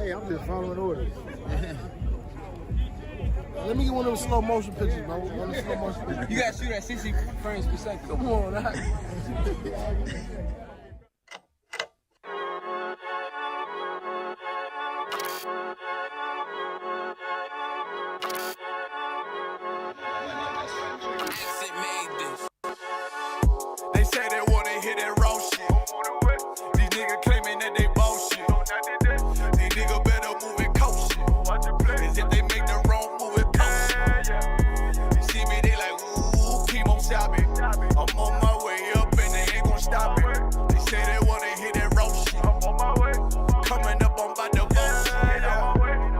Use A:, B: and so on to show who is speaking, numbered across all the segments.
A: Hey, I'm just following orders.
B: Let me get one of those slow motion pictures, bro. One of the slow motion pictures.
C: You gotta shoot at 60 frames per second.
B: Come on, that.
D: They say they wanna hear that raw shit. These niggas claiming that they bullshit. These niggas better move and coach shit. Cause if they make the wrong move, it coast. You see me, they like, ooh, keep on stopping. I'm on my way up and they ain't gon' stop it. They say they wanna hear that raw shit. Coming up, I'm about to bullshit.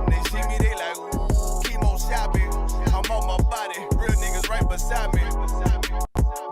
D: They see me, they like, ooh, keep on stopping. I'm on my body, real niggas right beside me.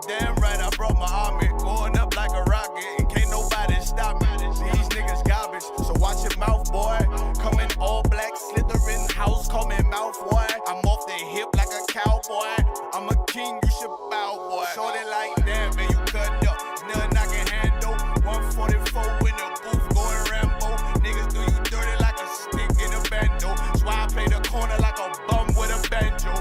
D: Damn right, I brought my army, going up like a rocket, and can't nobody stop me. These niggas garbage, so watch your mouth, boy. Coming all black, slithering house, call me mouth, boy. I'm off the hip like a cowboy. I'm a king, you should bow, boy. Shorty like that, man, you cut up. Nothing I can handle. 144 in the booth, going Rambo. Niggas do you dirty like a stick in a bando. That's why I play the corner like a bum with a banjo.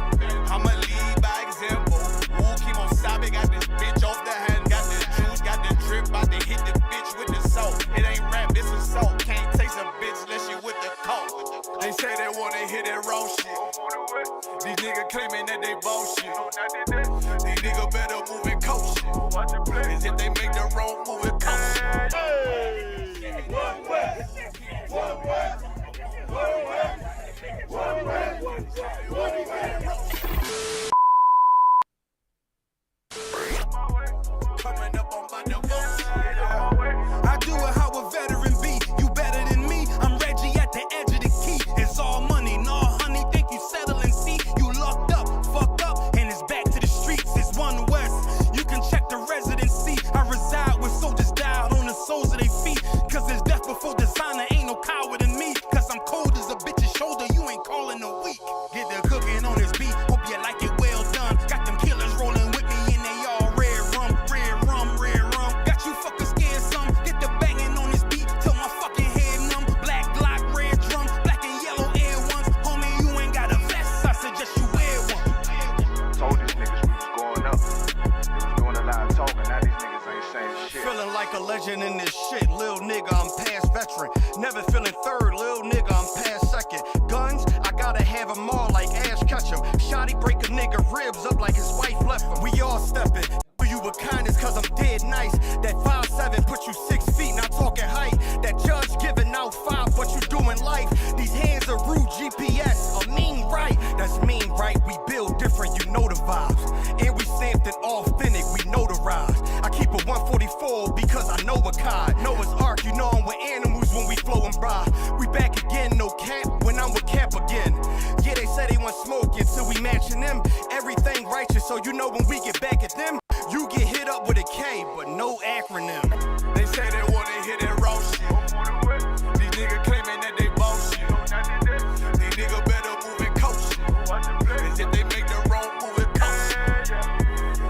D: I'ma lead by example. Ooh, keep on sobbing, got this bitch off the hand, got the juice, got the drip, about to hit the bitch with the salt. It ain't rap, it's assault. Can't taste a bitch unless you with the coke. They say they wanna hear that raw shit. These niggas claiming that they bullshit. These niggas better move and coach shit. Cause if they make the wrong move, it coast.
E: Hey, one West, one West, one West, one West, one West.
D: Coming up on my devotion. I do it how a veteran be. You better than me. I'm Reggie at the edge of the key. It's all money, no honey. Think you settle and see. You locked up, fucked up, and it's back to the streets. It's one West. You can check the residency. I reside with soldiers died on the soles of their feet. Cause it's death before designer. Ain't no coward in me. Cause I'm cold as a bitch's shoulder. You ain't calling a week. Get the cooking on this beat. Hope you like it well done. Got them killers rolling with me and they all red rum, red rum, red rum. Got you fucking scared some. Get the banging on this beat till my fucking head numb. Black Glock, red drum, black and yellow air ones. Homie, you ain't got a vest. I suggest you wear one.
F: Told these niggas we was going up. They was doing a lot of talking. Now these niggas ain't saying shit.
D: Feeling like a legend in this shit. Lil nigga, I'm past veteran. Never feeling third. Lil nigga, I'm past second. Guns, I gotta have them all like Ash Ketchum. Shotty break a nigga ribs up like his wife left him. We all stepping. You with kindness cause I'm dead nice. That 5'7" put you 6 feet, not talking height. That judge giving out 5, but you doing life. These hands are rude GPS, a mean right. That's mean right, we build different, you know the vibes. And we stamped it authentic, we notarized. I keep a 144 because I know a kind. Noah's Ark, you know I'm with animals when we flowing by. We back again, no cap, when I'm with Cap again. Yeah, they say they want smoke until we matching them. Everything righteous, so you know when we get back at them, you get hit up with a K, but no acronym. They say they wanna hear that raw shit. These niggas claiming that they bullshit. These niggas better move and coach shit. Cause if they make the wrong move, it coast.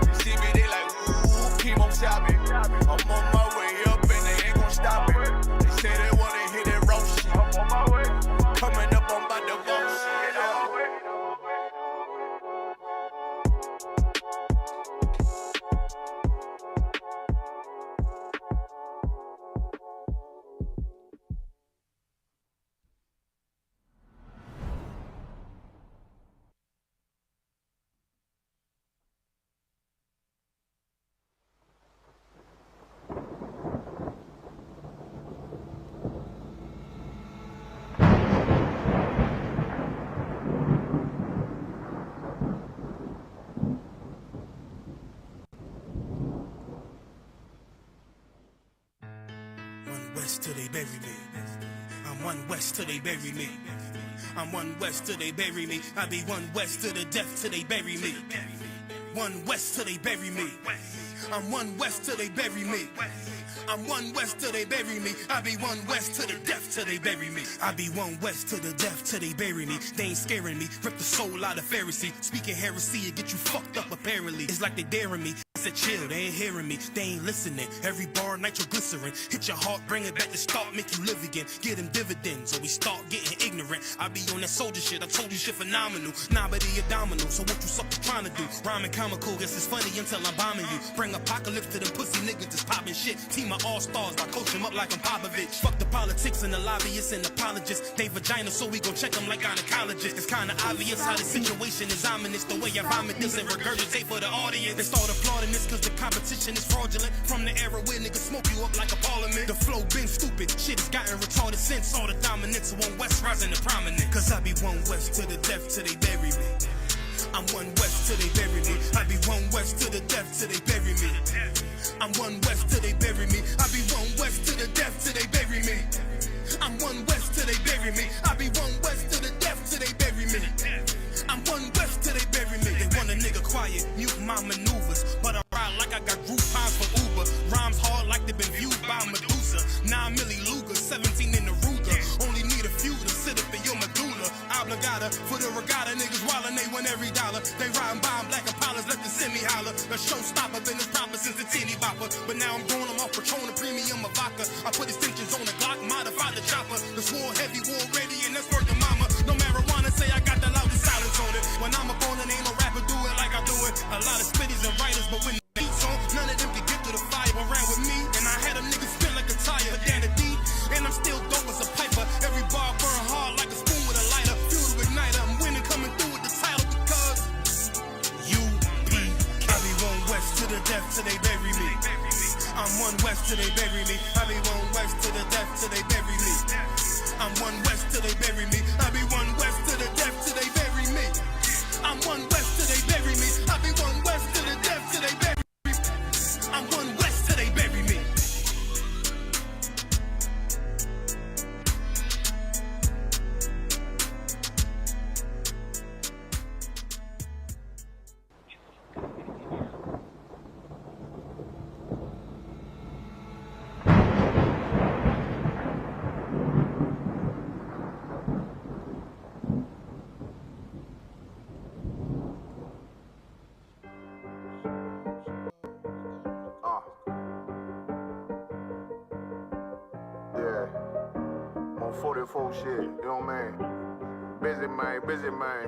D: You see me, they like, ooh, keep on stopping. I'm on my way up and they ain't gon' stop it. They say they wanna hear that raw shit. Coming up on my devotion. West till they bury me. I'm one West till they bury me. I'm one West till they bury me. I be one West to the death till they bury me. One West till they bury me. I'm one West till they bury me. I'm one West till they bury me. I be one West to the death till they bury me. I be one West to the death till they bury me. They ain't scaring me. Rip the soul out of Pharisee. Speaking heresy, it get you fucked up apparently. It's like they daring me.
A: Said chill, they ain't hearing me, they ain't listening. Every bar nitroglycerin, hit your heart, bring it back to start, make you live again. Get them dividends, or we start getting ignorant. I be on that soldier shit, I told you shit phenomenal. Nah, but he a domino, so what you suckers trying to do? Rhyming comical, guess it's funny until I'm bombing you. Bring apocalypse to them pussy niggas that's popping shit. Team of all-stars, I coach them up like I'm Popovich. Fuck the politics and the lobbyists and apologists. They vagina, so we gon' check them like gynecologists. It's kinda obvious how the situation is ominous. The way I vomit this and regurgitate for the audience. They start applauding this cause the competition is fraudulent. From the era where niggas smoke you up like a parliament. The flow been stupid, shit has gotten retarded since. All the dominance of one West rising to prominent. Cause I be one West to the death till they bury me. I'm one West till they bury me. I be one West to the death till they bury me. I'm one West till they bury me. I be one West to the death till they bury me. I'm one West till they bury me. I be one West to the death till they bury me. I'm one West till they bury me. They want a nigga quiet, mute my maneuvers, but I ride like I got Groupons for Uber. Rhymes hard like they been viewed by Medusa. 9 milli Luger, 17 in the Ruger. Only need a few to sit up in your medulla. Obligata for the regatta, niggas wildin', they win every dollar. They riding by in black Impalas, let the semi holler. The showstopper been as proper since the teeny bopper. But now I'm growing, I'm off Patron, a premium of vodka. I put extensions on the Glock, modified the chopper. The swore heavy, war ready, and that's working mama. No marijuana, say I got the loudest silence on it. When I'm up on it, ain't no rapper do it like I do it. A lot of spitties and writers, but when the beats on, none of them can get to the fire. Around with me, and I had them niggas spin like a tire. Down the deep, and I'm still dope as a piper. Every bar burn hard like a spoon with a lighter. Fuel to igniter, I'm winning, coming through with the title because U.P.K. I be one West to the death till they bury me. I'm one West till they bury me. I be one West to the death till they bury me. I'm one West till they bury me. I be one West to the death till they bury me. I'm one West till they bury me. I be one West to the death till they bury me. I'm one West till they bury me.
F: Yeah. On 44 shit, you know what I mean? Busy man, busy man.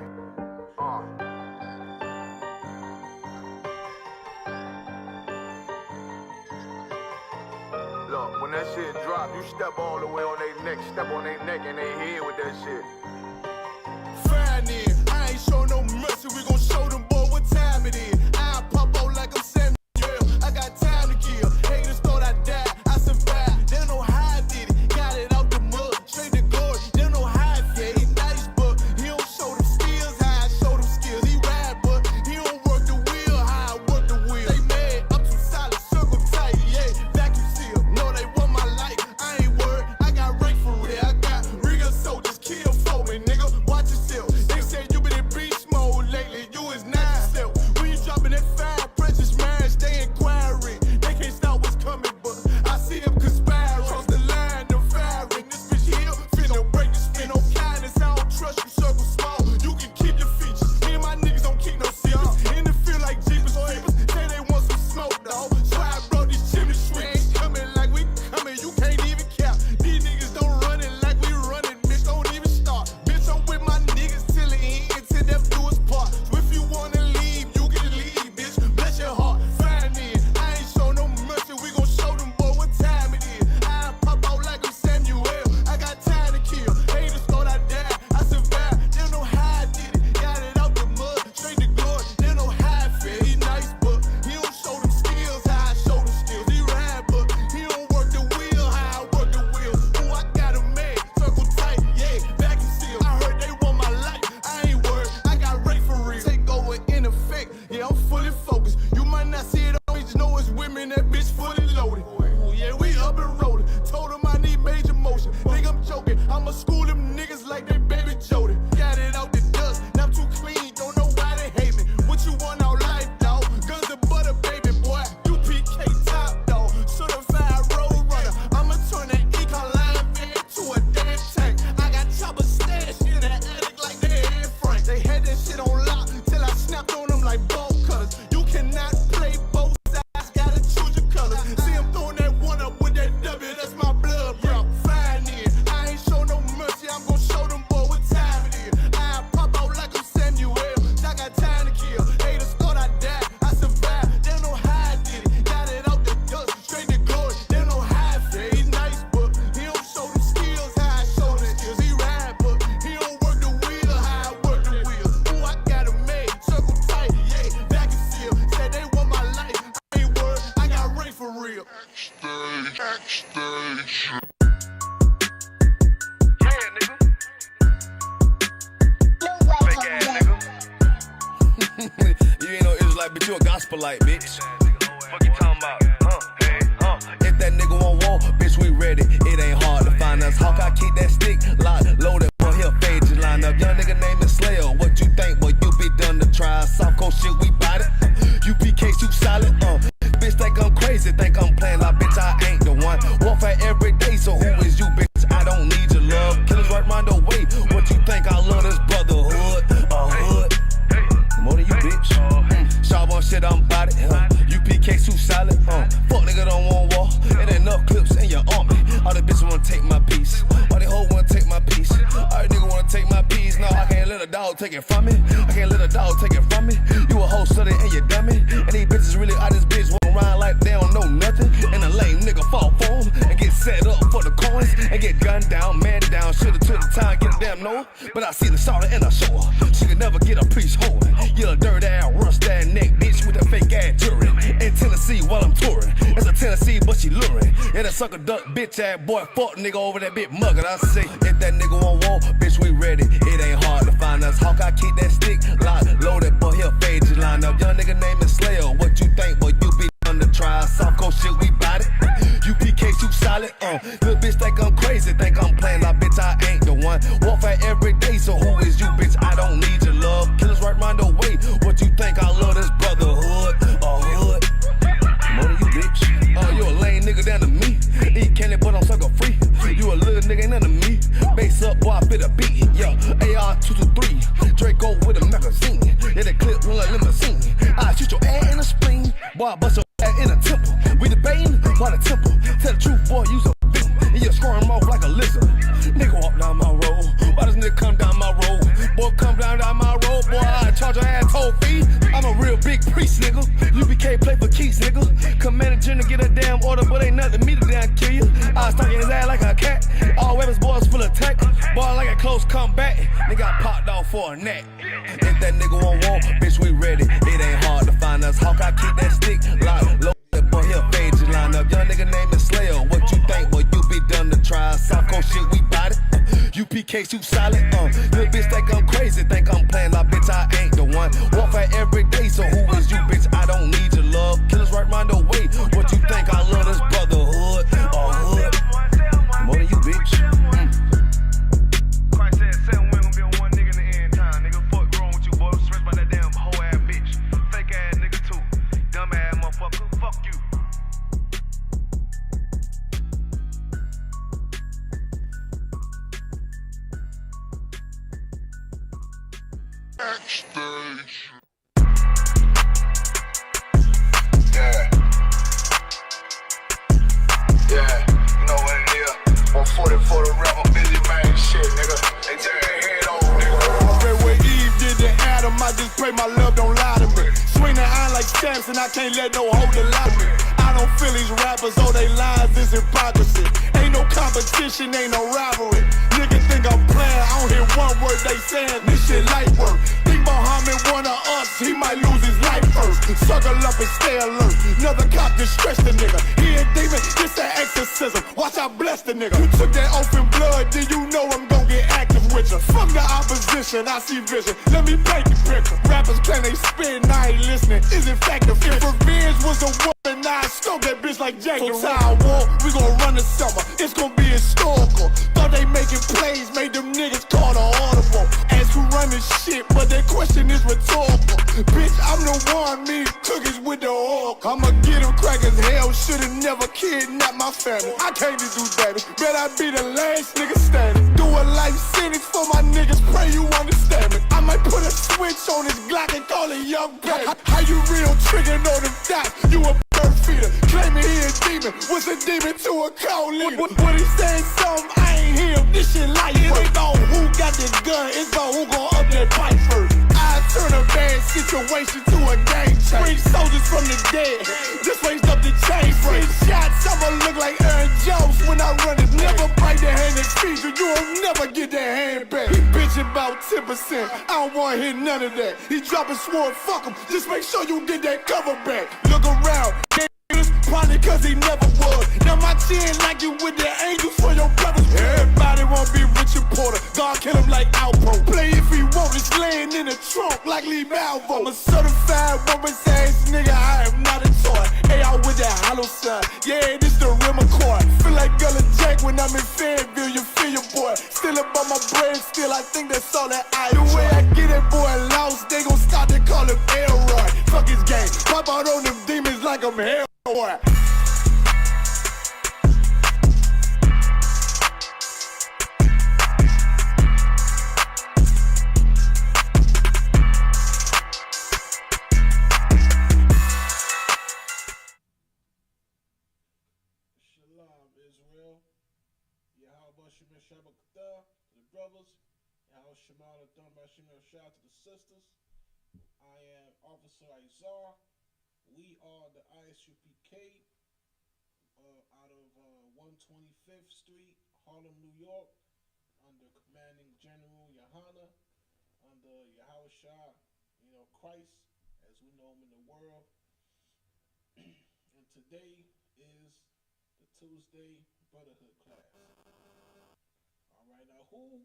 F: Look, when that shit drop, you step all the way on their neck, step on their neck and their head with that shit.
E: Fine then, I ain't show no mercy, we gon' show them boy what time it is. I pop out like I'm Samuel, I got time to kill. Haters thought I died, I survived. They don't know how I did it, got it out the mud, straight to glory. They don't know how I feel, he nice but he don't show them skills, how I show them skills. He ride but he don't work the wheel, how I work the wheel. They mad, I'm too solid, circle tight, yeah, vacuum seal. No, they want my life, I ain't worried, I got rank for real. I got real soldiers, kill for me, nigga, watch yourself. They say you been in beast mode lately. You ain't no Israelite, but you a gospelite, bitch. Fuck you talking about? If that nigga won't walk, bitch, we ready. It ain't hard to find us. How can I keep that stick locked, loaded? Boy, he'll fade you line up. Young nigga name is Slayer. What you think, boy? You be done to try. South Coast shit, we bout it. UPK soup solid. Bitch think I'm crazy, think I'm playing like bitch. I ain't the one. Warfare every day, so who is you, bitch? I don't need your love. Killers right round the way. What you think? I love this brotherhood. Hood. More than you, bitch. Sharp on shit, I'm bout it. UPK soup solid. Fuck nigga don't want war. It ain't enough clips in your army. All the bitches wanna take my piece. All they hoes wanna take my piece. All the niggas wanna take my piece. No, I can't let a dog take it from me. I can't let a dog take it from me. You a hoe study and you dummy. And these bitches really out this bitch walk around like they don't know nothing. And a lame nigga fall for them and get set up for the coins and get gunned down, man down. Shoulda took the time, get a damn no. But I see the starter and I show her. She could never get a piece holding. You a dirt ass, rust ass neck bitch with a fake ass jewelry. In Tennessee while I'm touring. It's a Tennessee, but she luring. Yeah, that sucker duck bitch ass boy, fuck nigga over that bit muggin'. I say, if that nigga won't walk, bitch, we ready. It ain't hard to find us. How can I keep that stick locked, loaded, boy, he'll fade you line up. Young nigga name is Slayer. What you think, boy, you be done to try. South Coast shit, we bout it. UPK soup solid. Little bitch think I'm crazy, think I'm playing like bitch, I ain't the one. Warfare every day, so who is you, bitch? I don't need your love. Killers right round the way. What you think? I love this brotherhood. Hood. More than you, bitch. You a lame nigga down to me. Eat candy, but I'm sucker free. You a little nigga, ain't none of me. Base up, boy, I fit a beat. Yeah, AR-223. Draco with a magazine. Yeah, the clip run like limousine. I shoot your ass in the spleen. Boy, I bust your ass in a temple. We debating, why the temple? Tell the truth, boy, use a bitch. And you scoring off like a lizard. Nigga walk down my road. Why does nigga come down my road? Boy, come down my road. Boy, I charge your ass toll fee. I'm a real big priest, nigga. UPK play for keys, nigga. Command the general get a damn order, but ain't nothing me to damn kill you. I stuck in his ass like a cat. All weapons, boys full of tech. Boy, like a close comeback. Nigga got popped off for a neck. If that nigga won't walk, bitch, we ready. It ain't hard to find us. How can I keep that stick locked, loaded, boy, he'll fade you line up. Young nigga name is Slayer. What you think, boy, you be done to try. South Coast shit, we bout it. UPK soup solid. Little bitch think I'm crazy, think I'm playing like bitch, I ain't the one. Warfare every day, so who is you, bitch? I don't need your love. Killers right round the way. What you think? I love this brotherhood. Hood. More than you, bitch.
F: Christ said 7 women gonna be on one nigga in the end time. Nigga, fuck wrong with you, boy. Stressed by that damn hoe ass bitch. Fake ass nigga too. Dumb ass motherfucker. Fuck you.
D: Yeah, you know what it is. 140 for the rapper, busy man, shit, nigga. They take their head over, nigga.
E: Okay, when Eve did to Adam, I just pray my love don't lie to me. Swing the iron like Samson, I can't let no hoe lie to me. I don't feel these rappers, oh, they lies is hypocrisy. Ain't no competition, ain't no rivalry. Nigga think I'm playing, I don't hear one word they saying, this shit light work. Think Muhammad one of us, he might lose his life first. Suckle up and stay alert. Another cop just stretch the nigga. He ain't demon, this an exorcism. Watch I bless the nigga. You took that open blood, then you know I'm gon' get active with you. Fuck the opposition, I see vision. Let me paint the picture. Rappers claim they spit and I ain't listening. Is in fact the fear. If revenge was a woman, I stomp that bitch like Jack the Ripper. War, we gon' run the summer. It's gon' be historical. Thought they making plays, made them niggas call the audible. Ask who run this shit, but that question is rhetorical. Bitch, I'm the one, me cookies with the oil. I'ma get them crackers, hell, should've never kidnapped my family. I can't just do that. Bet I be the last nigga standing. Do a life sentence for my niggas, pray you understand me. I might put a switch on this Glock and call it young baby. How you real trigger know them dots? You a bird feeder, claiming he a demon. What's a demon to a cold leader? What he saying something, I ain't hear him. This shit light work. It ain't about who got the gun, it's about who gon' up that pipe first. I turn a bad situation to a game changer. Bring soldiers from the dead, just raised up the chain. Free shots, I'ma look like Aaron Jones when I run it. Never bite the hand that feeds you, you'll never get that hand back. He bitchin' about 10%, I don't wanna hear none of that. He dropping sword, fuck him, just make sure you get that cover back. Look around, Probably cause he never was. Now my chin like you with the angels for your brothers. Everybody wanna be Richard Porter. God kill him like Alpo. Play if he want, it's laying in the trunk like Lee Malvo. I'm a certified woman's ass nigga, I am not a toy. Hey, out with that hollow sign. Yeah, this the real McCoy. Feel like Gullah Jack when I'm in Fayetteville, you feel your boy. Still up on my bread, still I think that's all that I do. The way I get that boy lost, they gon' start to call him Elroy. Fuck his game, pop out on them demons like I'm Hellboy.
B: Shalom, Israel. Yahanna, to the brothers. Yahanna, Shemana, shout out to the sisters. I am Officer Izar. We are the I.S.U.P.K. Out of 125th Street, Harlem, New York, under Commanding General Yahanna, under Yahweh Shah, Christ, as we know him in the world. And today is the Tuesday Brotherhood class. All right, now who,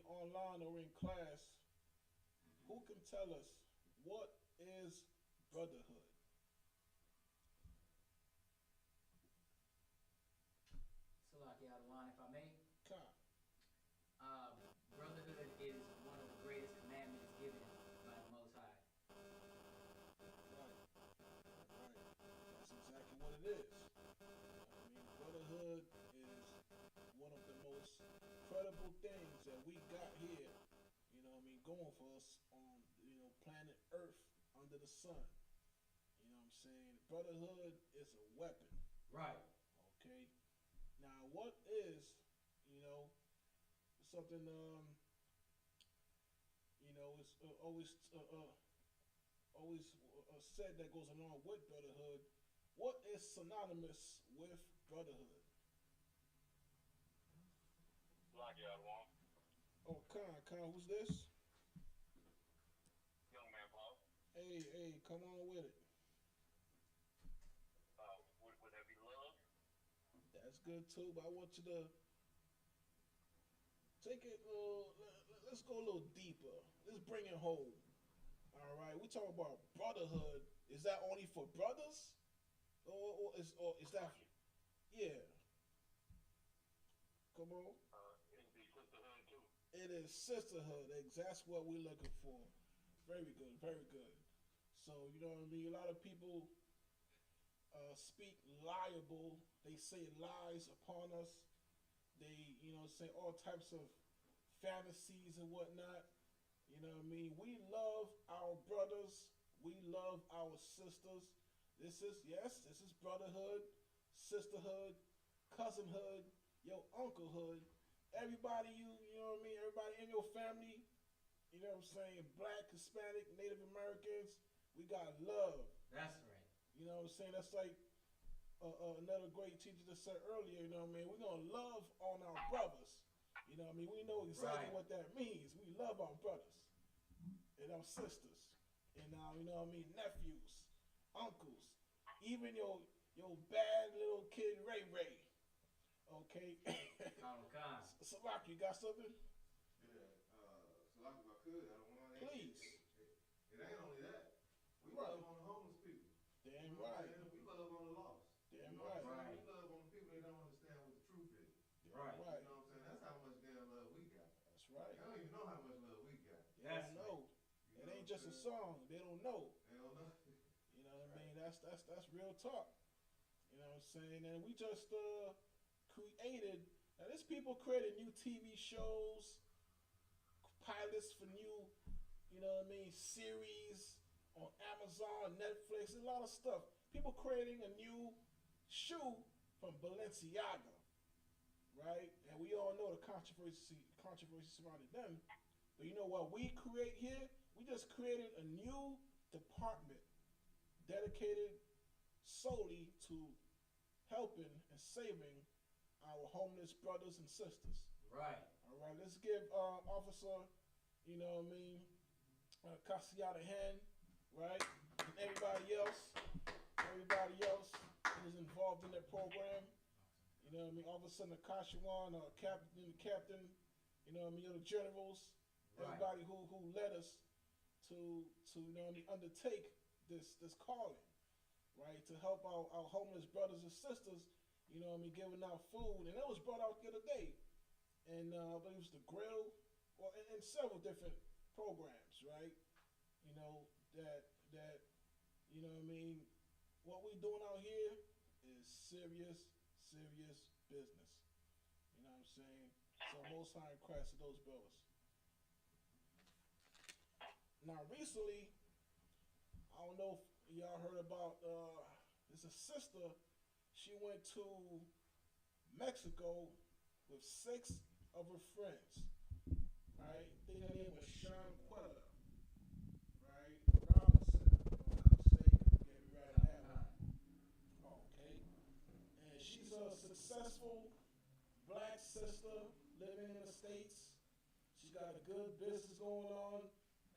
B: online or in class, who can tell us what is Brotherhood?
G: Salaki Adawan, if I may.
B: Khan.
G: Brotherhood is one of the greatest commandments given by the Most High.
B: Right. That's exactly what it is. Brotherhood is one of the most credible things that we got here, going for us on, planet Earth under the sun. You know what I'm saying? Brotherhood is a weapon.
G: Right.
B: Okay. Now, what is, something, it's always said that goes along with brotherhood. What is synonymous with brotherhood? Oh, Khan, who's this?
F: Young man, Paul.
B: Hey, come on with it.
F: Would that be love?
B: That's good too, but I want you to take it, let's go a little deeper. Let's bring it home. All right, we talking about brotherhood. Is that only for brothers? Or is that, yeah. Come on.
F: It'd be sisterhood too.
B: It is sisterhood. That's what we're looking for. Very good, very good. So, a lot of people speak liable. They say lies upon us. They, say all types of fantasies and whatnot. We love our brothers. We love our sisters. This is brotherhood, sisterhood, cousinhood, your unclehood. Everybody everybody in your family, Black, Hispanic, Native Americans, we got love.
G: That's right.
B: That's like another great teacher that said earlier, we're going to love on our brothers. We know exactly what that means. We love our brothers and our sisters and our, nephews, uncles, even your bad little kid Ray Ray. Okay? Salak, you got something?
H: Yeah, Salak, if I could, I don't want to.
B: Please.
H: It ain't only that. We
B: Right.
H: love on the homeless people.
B: Damn
H: You know
B: right.
H: We love on the lost.
B: Damn
H: You know
B: right.
H: what I'm saying? We love on the people that don't understand what the truth is.
G: Right.
B: Right.
H: You know what I'm saying? That's how much damn love we got.
B: That's right.
H: They don't even know how much love we got.
B: They don't know. It ain't just a song. They don't know.
H: They don't know.
B: You know what I mean? That's real talk. You know what I'm saying? And we just created. Now, there's people creating new TV shows, pilots for new, series on Amazon, Netflix, a lot of stuff. People creating a new shoe from Balenciaga, right? And we all know the controversy surrounding them. But you know what we create here? We just created a new department dedicated solely to helping and saving our homeless brothers and sisters.
G: Right.
B: All right, let's give Officer, Cassiata a hand, right? And everybody else. everybody else is involved in that program. You know what I mean? All of a sudden, the Kashawan, captain, you know what I mean? The generals, everybody who led us to you know what I mean, undertake this calling, right? To help our homeless brothers and sisters, you know what I mean, giving out food. And that was brought out the other day. And I believe it was the grill, well, and several different programs, right? You know, that you know what I mean, what we doing out here is serious business. You know what I'm saying? So Most High in Christ to those brothers. Now recently, I don't know if y'all heard about there's a sister, she went to Mexico with 6 of her friends, right? I think her name was Shanquella, right? Robinson, if I'm not mistaken. Get me right on that one. Okay. And she's a successful black sister living in the States. She's got a good business going on.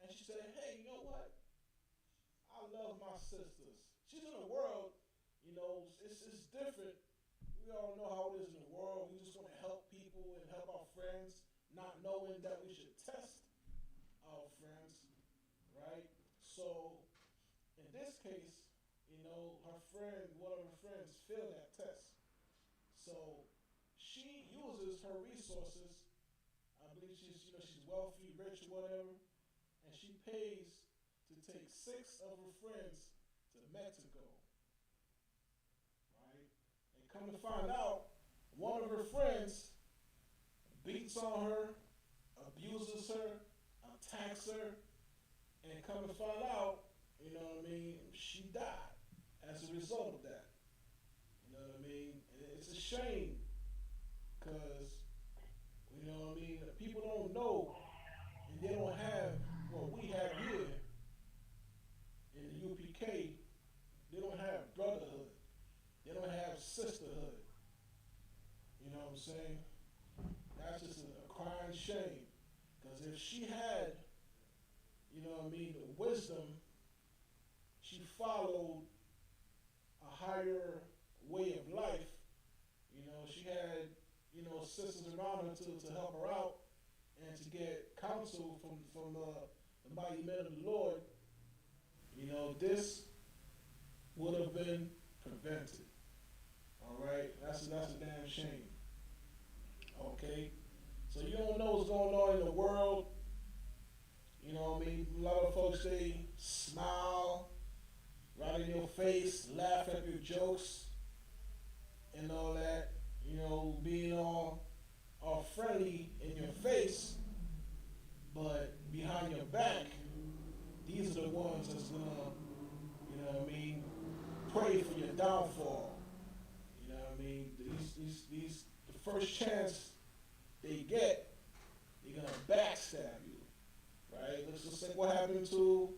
B: And she said, hey, you know what? I love my sisters. She's in the world, you know, it's different. We all know how it is in the world. We just want to help people and help our friends, not knowing that we should test our friends, right? So, in this case, you know, one of her friends failed that test. So, she uses her resources. I believe she's wealthy, rich, whatever, and she pays to take 6 of her friends to Mexico, right? And come to find out, one of her friends beats on her, abuses her, attacks her, and come to find out, you know what I mean, she died as a result of that. You know what I mean? It's a shame, because, you know what I mean, people don't know, and they don't have what we have here in the UPK. They don't have brotherhood. They don't have sisterhood. You know what I'm saying? That's just a crying shame. Because if she had, you know what I mean, the wisdom, she followed a higher way of life. You know, she had, you know, sisters around her to help her out and to get counsel from the mighty men of the Lord. You know, this would have been prevented. All right, that's a damn shame. Okay, so you don't know what's going on in the world. You know what I mean? A lot of folks, they smile right in your face, laugh at your jokes, and all that. You know, being all friendly in your face, but behind your back, these are the ones that's gonna, you know what I mean, pray for your downfall. You know what I mean? These the first chance they get, they're gonna backstab you, right? Let's just say what happened to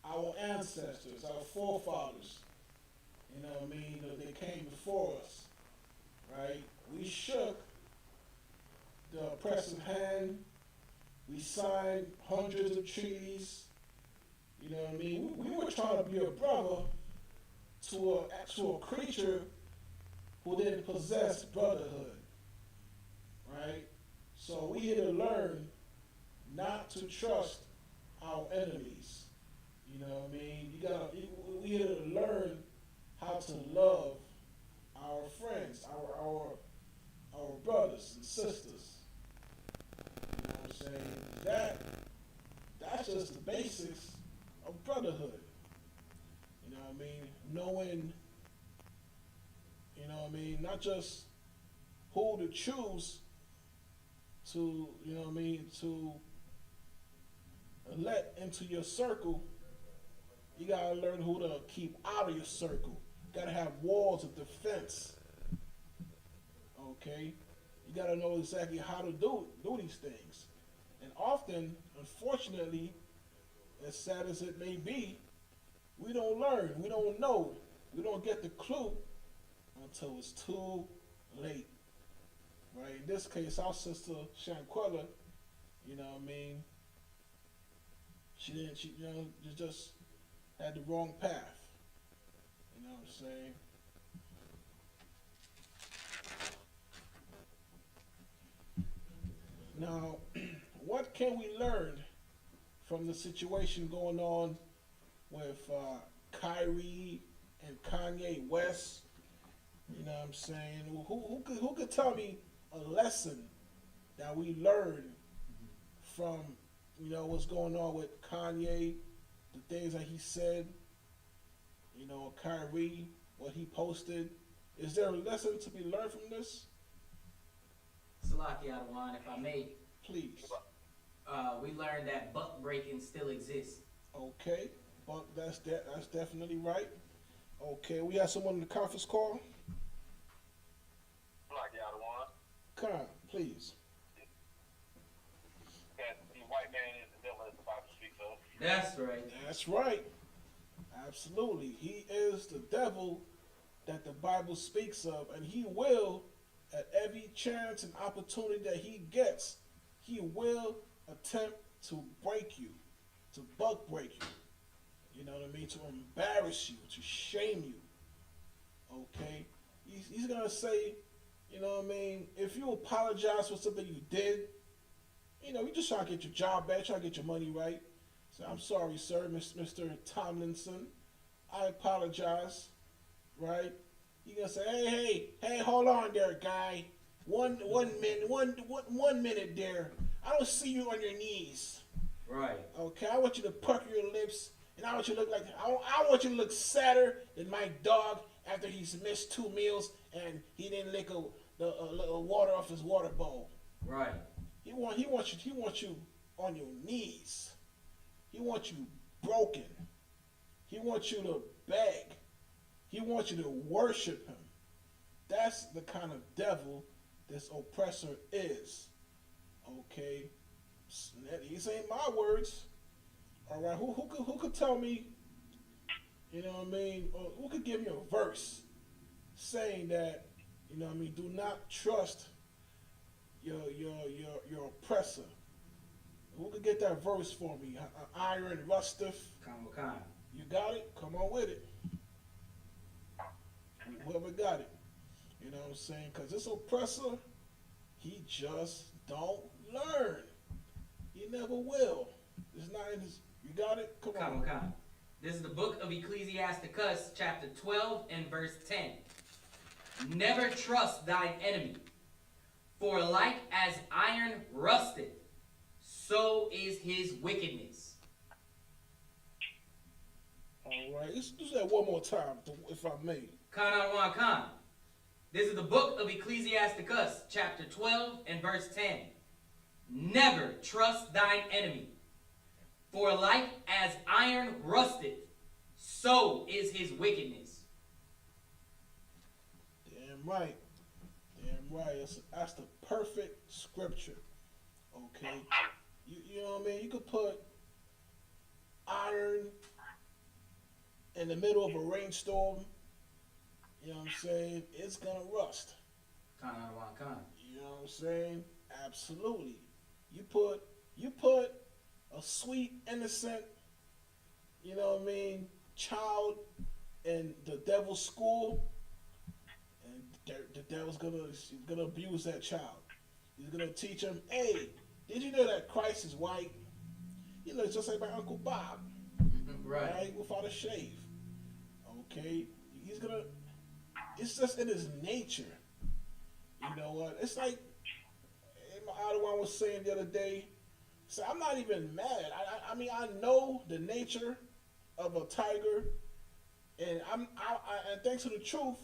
B: our ancestors, our forefathers. You know what I mean? They came before us, right? We shook the oppressive hand. We signed hundreds of treaties. You know what I mean? We were trying to be a brother to a creature who didn't possess brotherhood, right? So we here to learn not to trust our enemies. You know what I mean? We here to learn how to love our friends, our brothers and sisters. You know what I'm saying? That's just the basics of brotherhood. You know what I mean? Knowing, you know what I mean, not just who to choose to, you know what I mean, to let into your circle. You gotta learn who to keep out of your circle. You gotta have walls of defense. Okay? You gotta know exactly how to do these things. And often, unfortunately, as sad as it may be, we don't learn, we don't know, we don't get the clue until it's too late. Right? In this case, our sister Shanquella, you know what I mean, she just had the wrong path. You know what I'm saying? Now, what can we learn from the situation going on with Kyrie and Kanye West? You know what I'm saying? Who could tell me a lesson that we learned from, what's going on with Kanye, the things that he said, Kyrie, what he posted? Is there a lesson to be learned from this?
G: Salaki Adawan, if I may,
B: Please.
G: we learned that buck breaking still exists.
B: Okay, but that's definitely right. Okay, we have someone in the conference call.
F: Like y'all the one.
B: Come on, please.
F: That the white man is the devil as the Bible speaks of.
G: That's right.
B: That's right. Absolutely. He is the devil that the Bible speaks of, and he will, at every chance and opportunity that he gets, he will attempt to break you, to buck break you. You know what I mean? To embarrass you, to shame you. Okay? He's going to say, you know what I mean, if you apologize for something you did, you just trying to get your job back, trying to get your money right. So I'm sorry, sir, Mr. Tomlinson. I apologize, right? You're gonna say, hey, hold on there, guy. One minute there. I don't see you on your knees.
G: Right.
B: Okay, I want you to pucker your lips, and I want you to look like I want you to look sadder than my dog after he's missed 2 meals and he didn't lick the water off his water bowl.
G: Right.
B: He wants you on your knees. He wants you broken. He wants you to beg. He wants you to worship him. That's the kind of devil this oppressor is. Okay? These ain't my words. All right? Who could tell me, you know what I mean, or who could give me a verse saying that, you know what I mean, do not trust your oppressor? Who could get that verse for me? Iron rusteth.
G: Khan.
B: You got it? Come on with it. Whoever got it. You know what I'm saying? Because this oppressor, he just don't learn. He never will. It's not in his... You got it? Come on.
G: Khan. This is the book of Ecclesiasticus, chapter 12 and verse 10. Never trust thine enemy, for like as iron rusteth, so is his wickedness.
B: All right. Let's do that one more time, if I may.
G: Khan. This is the book of Ecclesiasticus, chapter 12 and verse 10. Never trust thine enemy, for like as iron rusteth, so is his wickedness.
B: Damn right. That's the perfect scripture. Okay? You know what I mean? You could put iron in the middle of a rainstorm. You know what I'm saying? It's gonna rust.
G: Khan.
B: You know what I'm saying? Absolutely. You put a sweet, innocent, you know what I mean, child in the devil's school, and the devil's gonna abuse that child. He's gonna teach him, hey, did you know that Christ is white? He looks just like my Uncle Bob, right? Without a shave. Okay? It's just in his nature. You know what? It's like Adawan was saying the other day. So I'm not even mad. I mean, I know the nature of a tiger, and and thanks to the truth,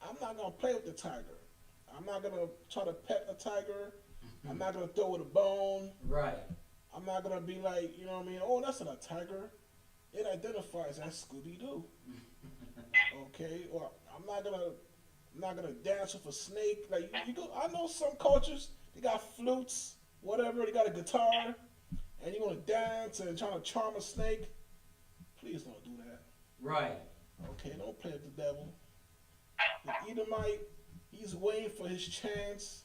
B: I'm not gonna play with the tiger. I'm not gonna try to pet a tiger. I'm not gonna throw it a bone.
G: Right.
B: I'm not gonna be like, you know what I mean? Oh, that's not a tiger. It identifies as Scooby-Doo. Okay. Or I'm not gonna dance with a snake. Like you go. I know some cultures, they got flutes, whatever. They got a guitar, and you want to dance and trying to charm a snake. Please don't do that.
G: Right.
B: Okay. Don't play with the devil. The Edomite, he's waiting for his chance.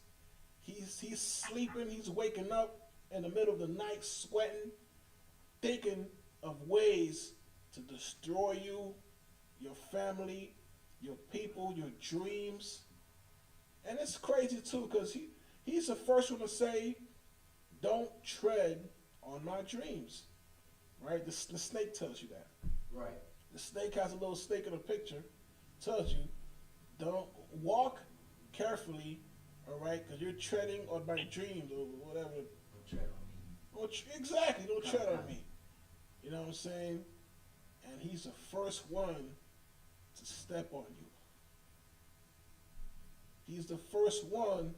B: He's sleeping. He's waking up in the middle of the night, sweating, thinking of ways to destroy you, your family, your people, your dreams. And it's crazy too, because he's the first one to say, don't tread on my dreams. Right? The snake tells you that.
G: Right.
B: The snake has a little snake in the picture, tells you, don't walk carefully, all right, because you're treading on my dreams or whatever.
G: Don't tread on me.
B: Exactly, don't tread on me. You know what I'm saying? And he's the first one to step on you. He's the first one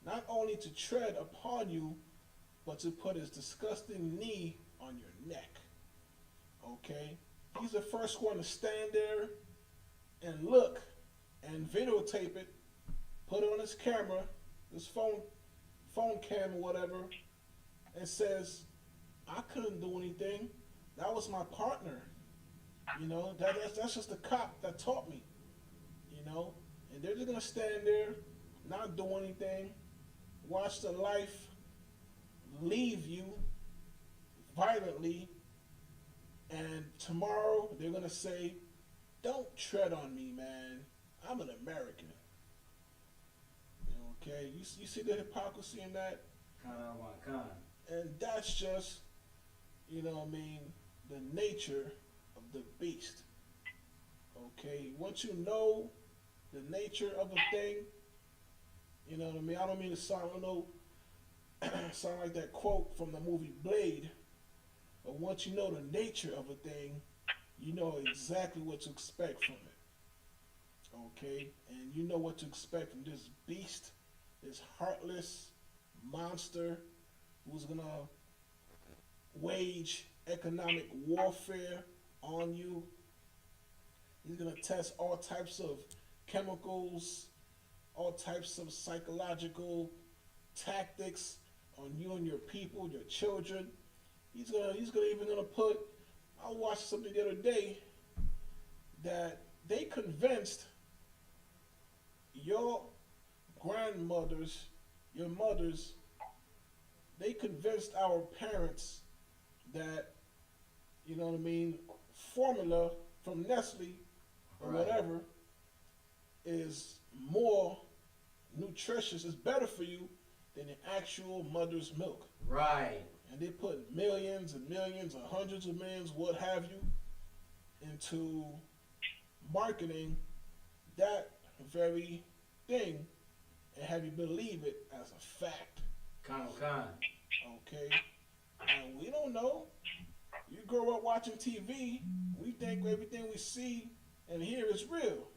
B: not only to tread upon you, but to put his disgusting knee on your neck. Okay? He's the first one to stand there and look and videotape it, put it on his camera, his phone cam or whatever, and says, I couldn't do anything. That was my partner. You know, that's just the cop that taught me. You know? And they're just gonna stand there, not do anything, watch the life leave you violently, and tomorrow they're gonna say, don't tread on me, man. I'm an American. Okay, you see the hypocrisy in that? And that's just, you know what I mean, the nature of the beast. Okay, once you know the nature of a thing, you know what I mean? I don't mean to sound like that quote from the movie Blade, but once you know the nature of a thing, you know exactly what to expect from it. Okay? And you know what to expect from this beast, this heartless monster who's gonna wage economic warfare on you. He's gonna test all types of chemicals, all types of psychological tactics on you and your people, your children. He's even gonna put. I watched something the other day that they convinced your grandmothers, your mothers, they convinced our parents that, you know what I mean, formula from Nestle or whatever is more nutritious, is better for you than the actual mother's milk.
G: Right.
B: And they put millions and millions or hundreds of millions, what have you, into marketing that very thing and have you believe it as a fact. Okay? And we don't know. You grow up watching TV, we think everything we see and hear is real.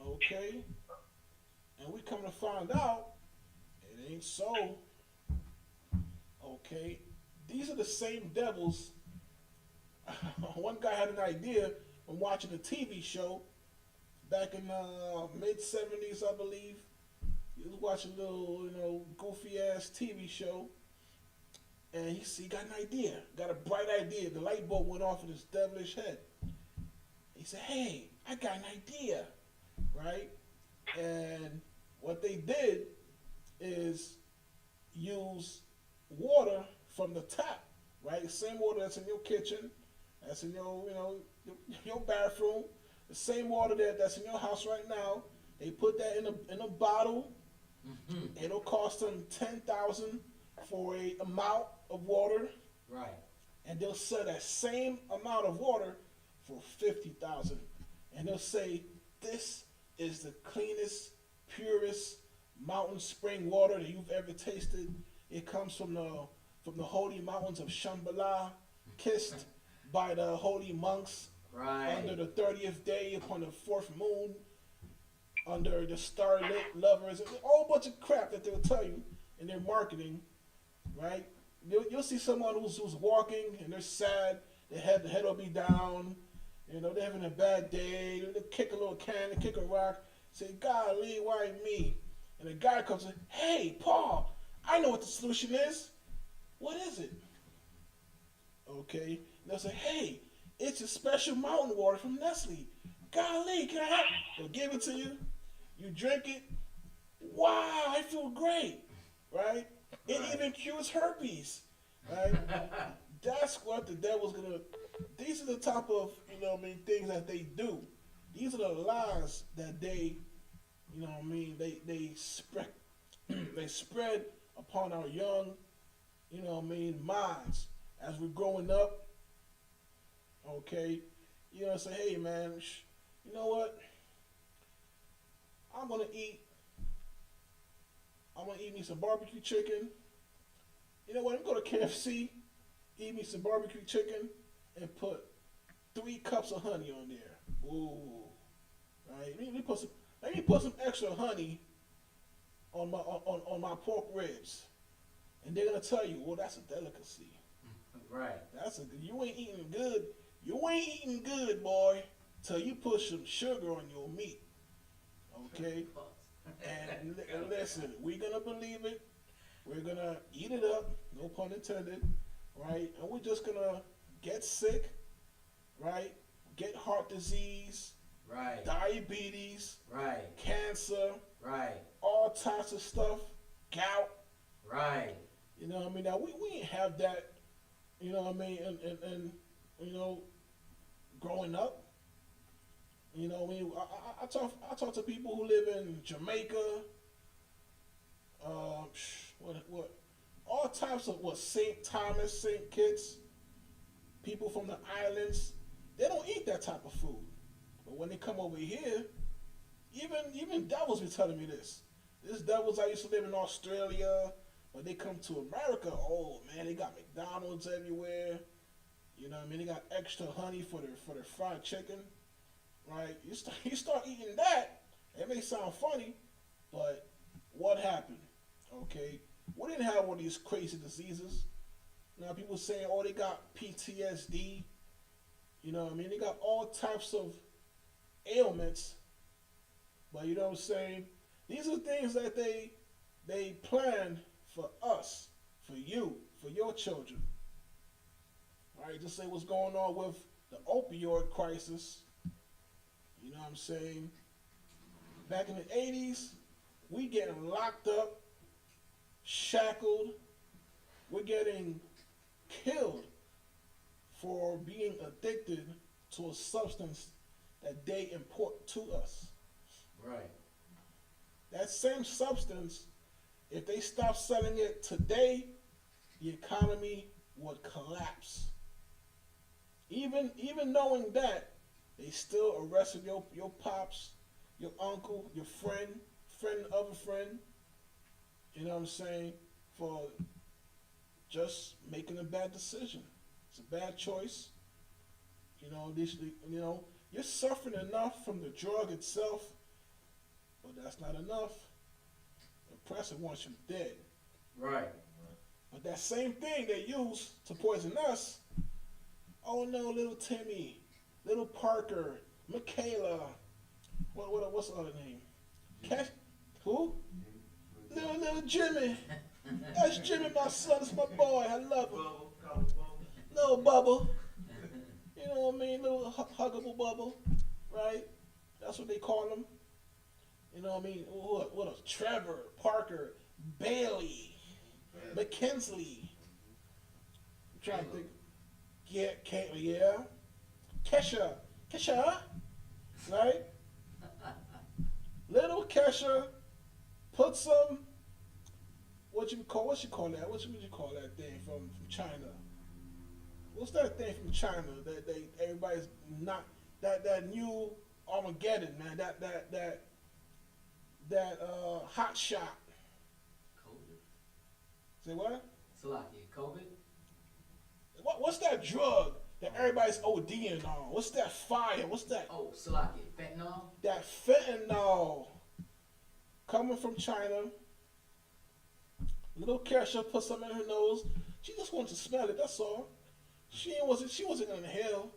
B: Okay? And we come to find out it ain't so. Okay? These are the same devils. One guy had an idea from watching a TV show back in mid-70s, I believe. He was watching a little, you know, goofy-ass TV show. And he got an idea, got a bright idea. The light bulb went off in his devilish head. He said, hey, I got an idea, right? And what they did is use water from the tap, right? The same water that's in your kitchen, that's in your, you know, your bathroom, the same water that's in your house right now. They put that in a bottle. Mm-hmm. It'll cost them $10,000 for a amount of water.
G: Right.
B: And they'll sell that same amount of water for $50,000. And they'll say, this is the cleanest, purest mountain spring water that you've ever tasted. It comes from the holy mountains of Shambhala, kissed by the holy monks under the 30th day upon the 4th moon, under the starlit lovers, a whole bunch of crap that they'll tell you in their marketing, right? You'll see someone who's walking and they're sad, the head will be down, you know, they're having a bad day, they'll kick a little can, they kick a rock, say, golly, why me? And a guy comes in, hey, Paul, I know what the solution is. What is it? Okay, and they'll say, hey, it's a special mountain water from Nestle. Golly, can I have it? They'll give it to you. You drink it. Wow, I feel great, right? It even cures herpes, right? That's what the devil's gonna these are the type of, you know what I mean, things that they do. These are the lies that they, you know what I mean, they spread they spread upon our young, you know what I mean, minds as we're growing up. Okay, you know, say, hey man, you know what? I'm gonna eat. I'm gonna eat me some barbecue chicken. You know what? I'm gonna go to KFC, eat me some barbecue chicken, and put 3 cups of honey on there. Ooh, right. Let me put some extra honey on my pork ribs, and they're gonna tell you, well, that's a delicacy.
G: Right.
B: You ain't eating good. You ain't eating good, boy, till you put some sugar on your meat. Okay. And listen, we're gonna believe it. We're gonna eat it up. No pun intended. Right. And we're just gonna get sick. Right. Get heart disease.
G: Right.
B: Diabetes.
G: Right.
B: Cancer.
G: Right.
B: All types of stuff. Gout.
G: Right.
B: You know what I mean? Now we ain't have that. You know what I mean? And you know, growing up. You know, when I talk to people who live in Jamaica, what all types of St. Thomas, St. Kitts, people from the islands, they don't eat that type of food. But when they come over here, even devils be telling me this. This devils I used to live in Australia, but they come to America. Oh man, they got McDonald's everywhere. You know what I mean? They got extra honey for their fried chicken. Right? You start eating that, it may sound funny, but what happened? Okay? We didn't have all these crazy diseases. Now people saying, oh, they got PTSD. You know what I mean? They got all types of ailments. But you know what I'm saying? These are things that they plan for us, for you, for your children. Right? Just say what's going on with the opioid crisis. You know what I'm saying? Back in the 80s, we getting locked up, shackled, we're getting killed for being addicted to a substance that they import to us.
G: Right.
B: That same substance, if they stop selling it today, the economy would collapse. Even knowing that, they still arrested your pops, your uncle, your friend of a friend, you know what I'm saying, for just making a bad decision. It's a bad choice. You know, you're suffering enough from the drug itself, but that's not enough. The press wants you dead.
G: Right.
B: But that same thing they use to poison us, oh no, little Timmy, little Parker, Michaela, what's the other name? Who? Little Jimmy. That's Jimmy, my son. That's my boy. I love him. Little Bubble. You know what I mean? Little huggable Bubble, right? That's what they call him. You know what I mean? What else? Trevor, Parker, Bailey, McKinsley. I'm trying to think. Yeah, yeah. Kesha, right? Little Kesha, put some. What you call that? What you call that thing from China? What's that thing from China that everybody's not that new Armageddon, man? That hot shot.
G: COVID.
B: Say what?
G: Salaki, COVID.
B: What's that drug that everybody's ODing on? What's that fire? What's that?
G: Oh, Salaki, fentanyl.
B: That fentanyl coming from China. Little Kesha put something in her nose. She just wanted to smell it. That's all. She wasn't gonna inhale.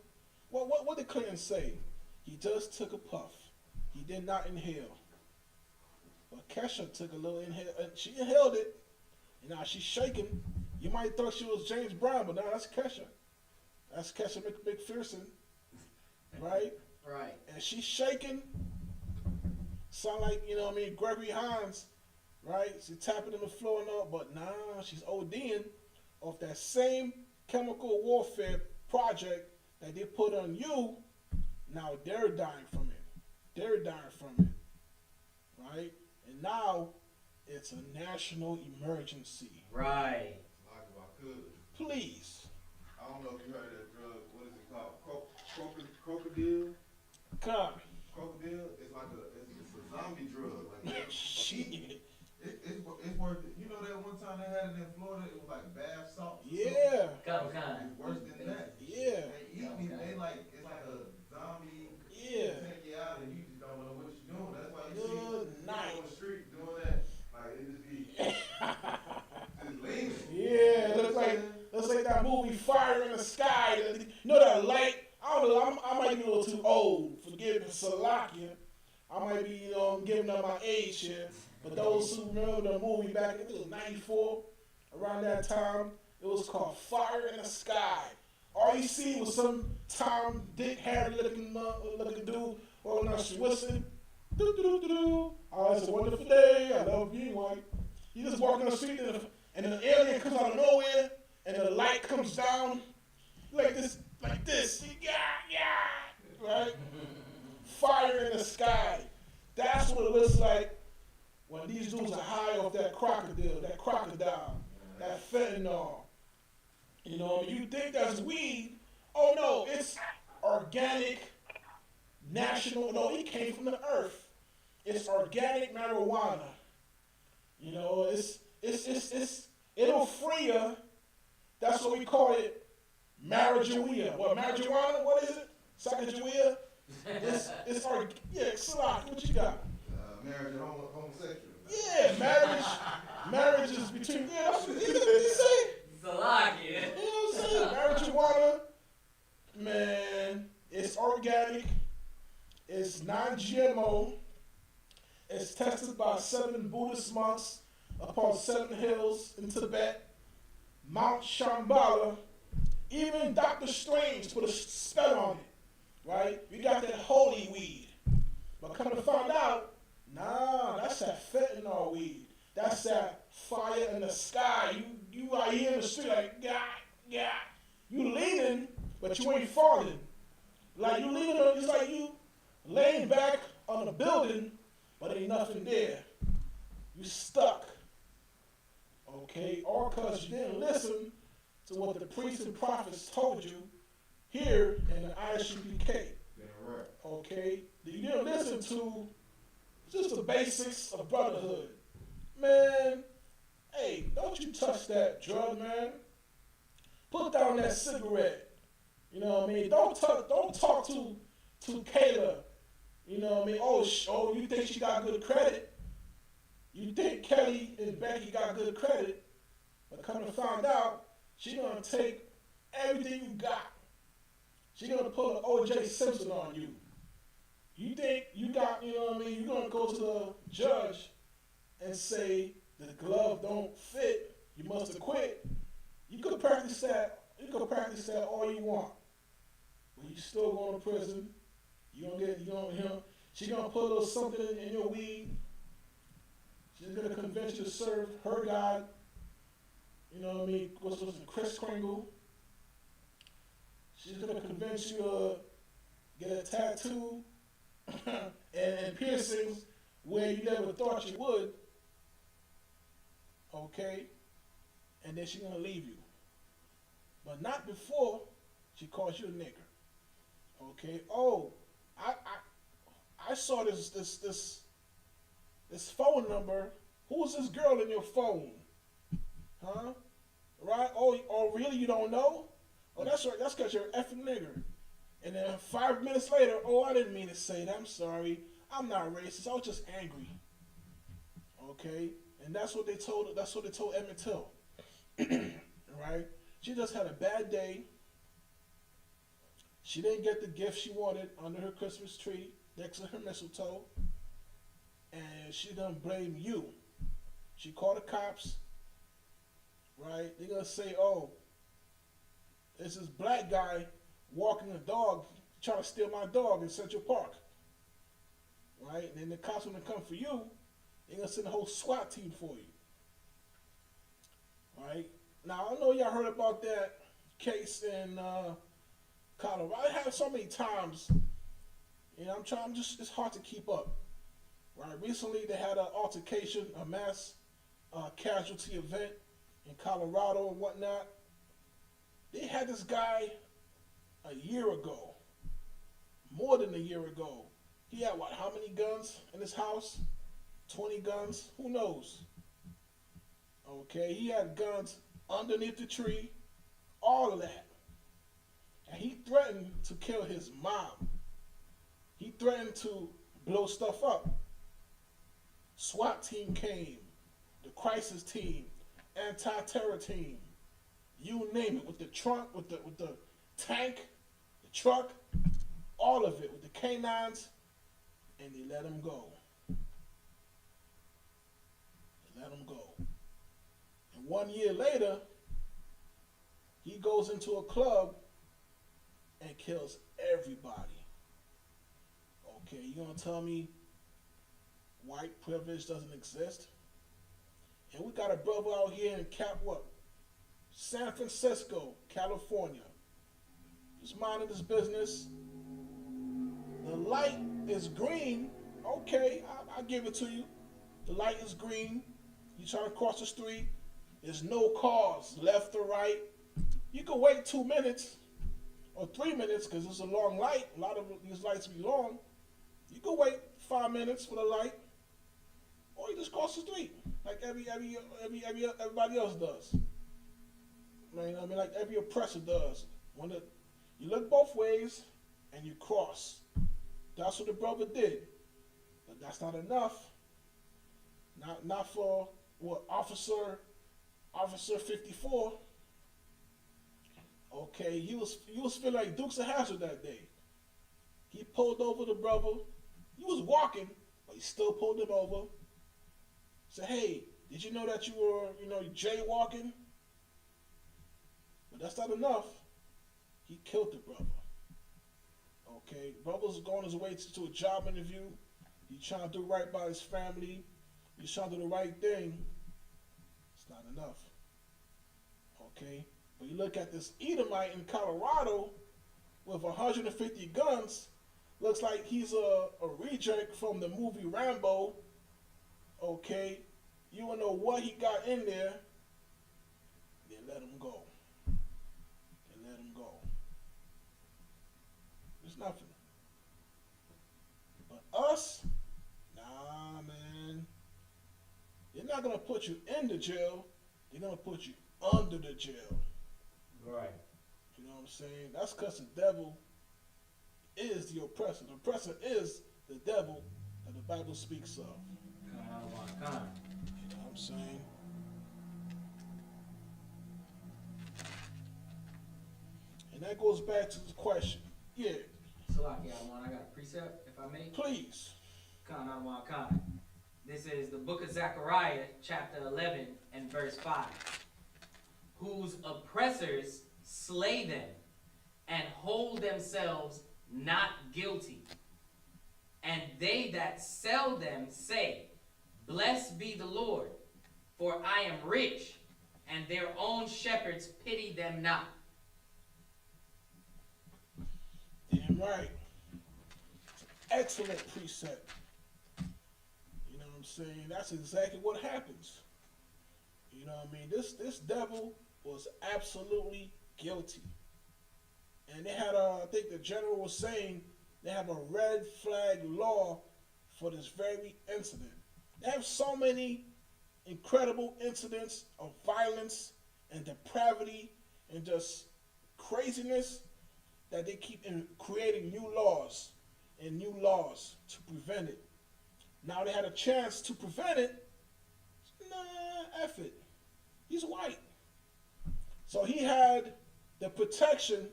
B: What did Clinton say? He just took a puff. He did not inhale. But Kesha took a little inhale. She inhaled it. And now she's shaking. You might have thought she was James Brown, but no, that's Kesha. That's Kesha McPherson, right?
G: Right.
B: And she's shaking. Sound like, you know what I mean, Gregory Hines, right? She's tapping on the floor and all, but nah, she's ODing off that same chemical warfare project that they put on you, now they're dying from it. They're dying from it, right? And now it's a national emergency.
G: Right.
H: Like if I could.
B: Please.
H: I don't know if you heard of that drug. What is it called? Crocodile?
B: Come.
H: Crocodile? It's like it's a zombie drug. Like that.
B: Shit.
H: It's worth it. You know that one time they had it in Florida, it was like bath salts.
B: Yeah.
H: It's worse than that.
B: Yeah.
H: They eat me. They like it's like a zombie.
B: Yeah.
H: Take you out and you just don't know what you're doing. That's why you
B: Good
H: see
B: night.
H: people on the street doing that. Like it just be just leaning.
B: Yeah, looks like that movie Fire in the Sky. You know that light? I don't know, I might be a little too old. Forgive me, Salakia. I might be, giving up my age here. But those who remember the movie back, I think it was 94, around that time, it was called Fire in the Sky. All you see was some Tom, Dick, Harry looking dude walking down the street whistling. Oh, it's a wonderful day. I love you, white. You just walking down the street and an alien comes out of nowhere and the light comes down like this. Yeah, right? Fire in the sky. That's what it looks like when these dudes are high off that crocodile, that fentanyl. You know, you think that's weed. Oh no, it's organic, national. No, it came from the earth. It's organic marijuana. You know, it'll free you. That's what we call it, marijuana. What marijuana? What is it? Sacagawea? It's Salaki, what you got?
H: Marriage and homosexual.
B: Yeah, marriage is between. Yeah, that's what they say.
G: Salaki.
B: You know what I'm saying? Marijuana, man, it's organic, it's non-GMO, it's tested by 7 Buddhist monks upon 7 hills in Tibet, Mount Shambhala. Even Dr. Strange put a spell on it, right? You got that holy weed. But come to find out, nah, that's that fentanyl weed. That's that fire in the sky. You out here in the street like, yeah. You leaning, but you ain't falling. Like you leaning, it's like you laying back on a building, but ain't nothing there. You stuck. Okay, all because you didn't listen to what the priests and prophets told you here in the I.S.U.P.K. Okay, you didn't listen to just the basics of brotherhood. Man, hey, don't you touch that drug, man. Put down that cigarette. You know what I mean? Don't talk to Kayla. You know what I mean? Oh, you think she got good credit? You think Kelly and Becky got good credit? But come to find out, she's gonna take everything you got. She's gonna pull an O.J. Simpson on you. You think you got, you know what I mean? You're gonna go to the judge and say the glove don't fit. You must have quit. You could practice that. You could practice that all you want, but you still going to prison. You don't get. You don't. She's gonna put a little something in your weed. She's gonna convince you to serve her God. You know what I mean? What's it, Kris Kringle? She's gonna convince you to get a tattoo and piercings where you never thought you would. Okay? And then she's gonna leave you. But not before she calls you a nigger. Okay? Oh, I saw this phone number. Who's this girl in your phone? Huh? Right? Oh, really? You don't know? Oh, that's right. That's because you're an effing nigger. And then 5 minutes later, oh, I didn't mean to say that. I'm sorry. I'm not racist. I was just angry. Okay? And that's what they told. That's what they told Emmett Till. Right? She just had a bad day. She didn't get the gift she wanted under her Christmas tree next to her mistletoe. And she's gonna blame you. She called the cops. Right? They're gonna say, oh, it's this black guy walking a dog, trying to steal my dog in Central Park. Right? And then the cops gonna come for you. They're gonna send a whole SWAT team for you. Right? Now I know y'all heard about that case in Colorado. I have so many times, it's hard to keep up. Right? Recently, they had an altercation, a mass casualty event in Colorado and whatnot. They had this guy a year ago, more than a year ago. He had what? How many guns in his house? 20 guns? Who knows? Okay, he had guns underneath the tree, all of that. And he threatened to kill his mom. He threatened to blow stuff up. SWAT team came, the crisis team, anti-terror team, you name it, with the trunk, with the tank, the truck, all of it, with the canines, and they let him go. They let him go. And 1 year later, he goes into a club and kills everybody. Okay, you gonna tell me white privilege doesn't exist? And we got a brother out here in San Francisco, California. Just minding his business. The light is green. Okay, I give it to you. The light is green. You trying to cross the street. There's no cars left or right. You can wait 2 minutes or 3 minutes because it's a long light. A lot of these lights be long. You can wait 5 minutes for the light, or you just cross the street like everybody else does. I mean, like every oppressor does. You look both ways and you cross. That's what the brother did. But that's not enough. Not for what Officer 54. Okay, he was feeling like Dukes of Hazzard that day. He pulled over the brother. He was walking, but he still pulled him over. Said, "Hey, did you know that you were, jaywalking?" But that's not enough. He killed the brother. Okay, brother's going his way to a job interview. He's trying to do right by his family. He's trying to do the right thing. It's not enough. Okay, but you look at this Edomite in Colorado with 150 guns. Looks like he's a reject from the movie Rambo. Okay, you don't know what he got in there. They let him go. They let him go. There's nothing. But us, nah, man. They're not gonna put you in the jail. They're gonna put you under the jail.
G: Right.
B: You know what I'm saying? That's because the devil is the oppressor. The oppressor is the devil that the Bible speaks of. You know what I'm saying? And that goes back to the question. Yeah.
G: Salaki, I got a precept, if I may.
B: Please.
G: Khan. This is the book of Zechariah, chapter 11 and verse 5. Whose oppressors slay them and hold themselves not guilty. And they that sell them say, Blessed be the Lord, for I am rich, and their own shepherds pity them not.
B: Damn right. Excellent precept. You know what I'm saying? That's exactly what happens. You know what I mean? This devil was absolutely guilty. And they had I think the general was saying, they have a red flag law for this very incident. They have so many incredible incidents of violence and depravity and just craziness that they keep creating new laws to prevent it. Now they had a chance to prevent it. Nah, F it. He's white. So he had the protection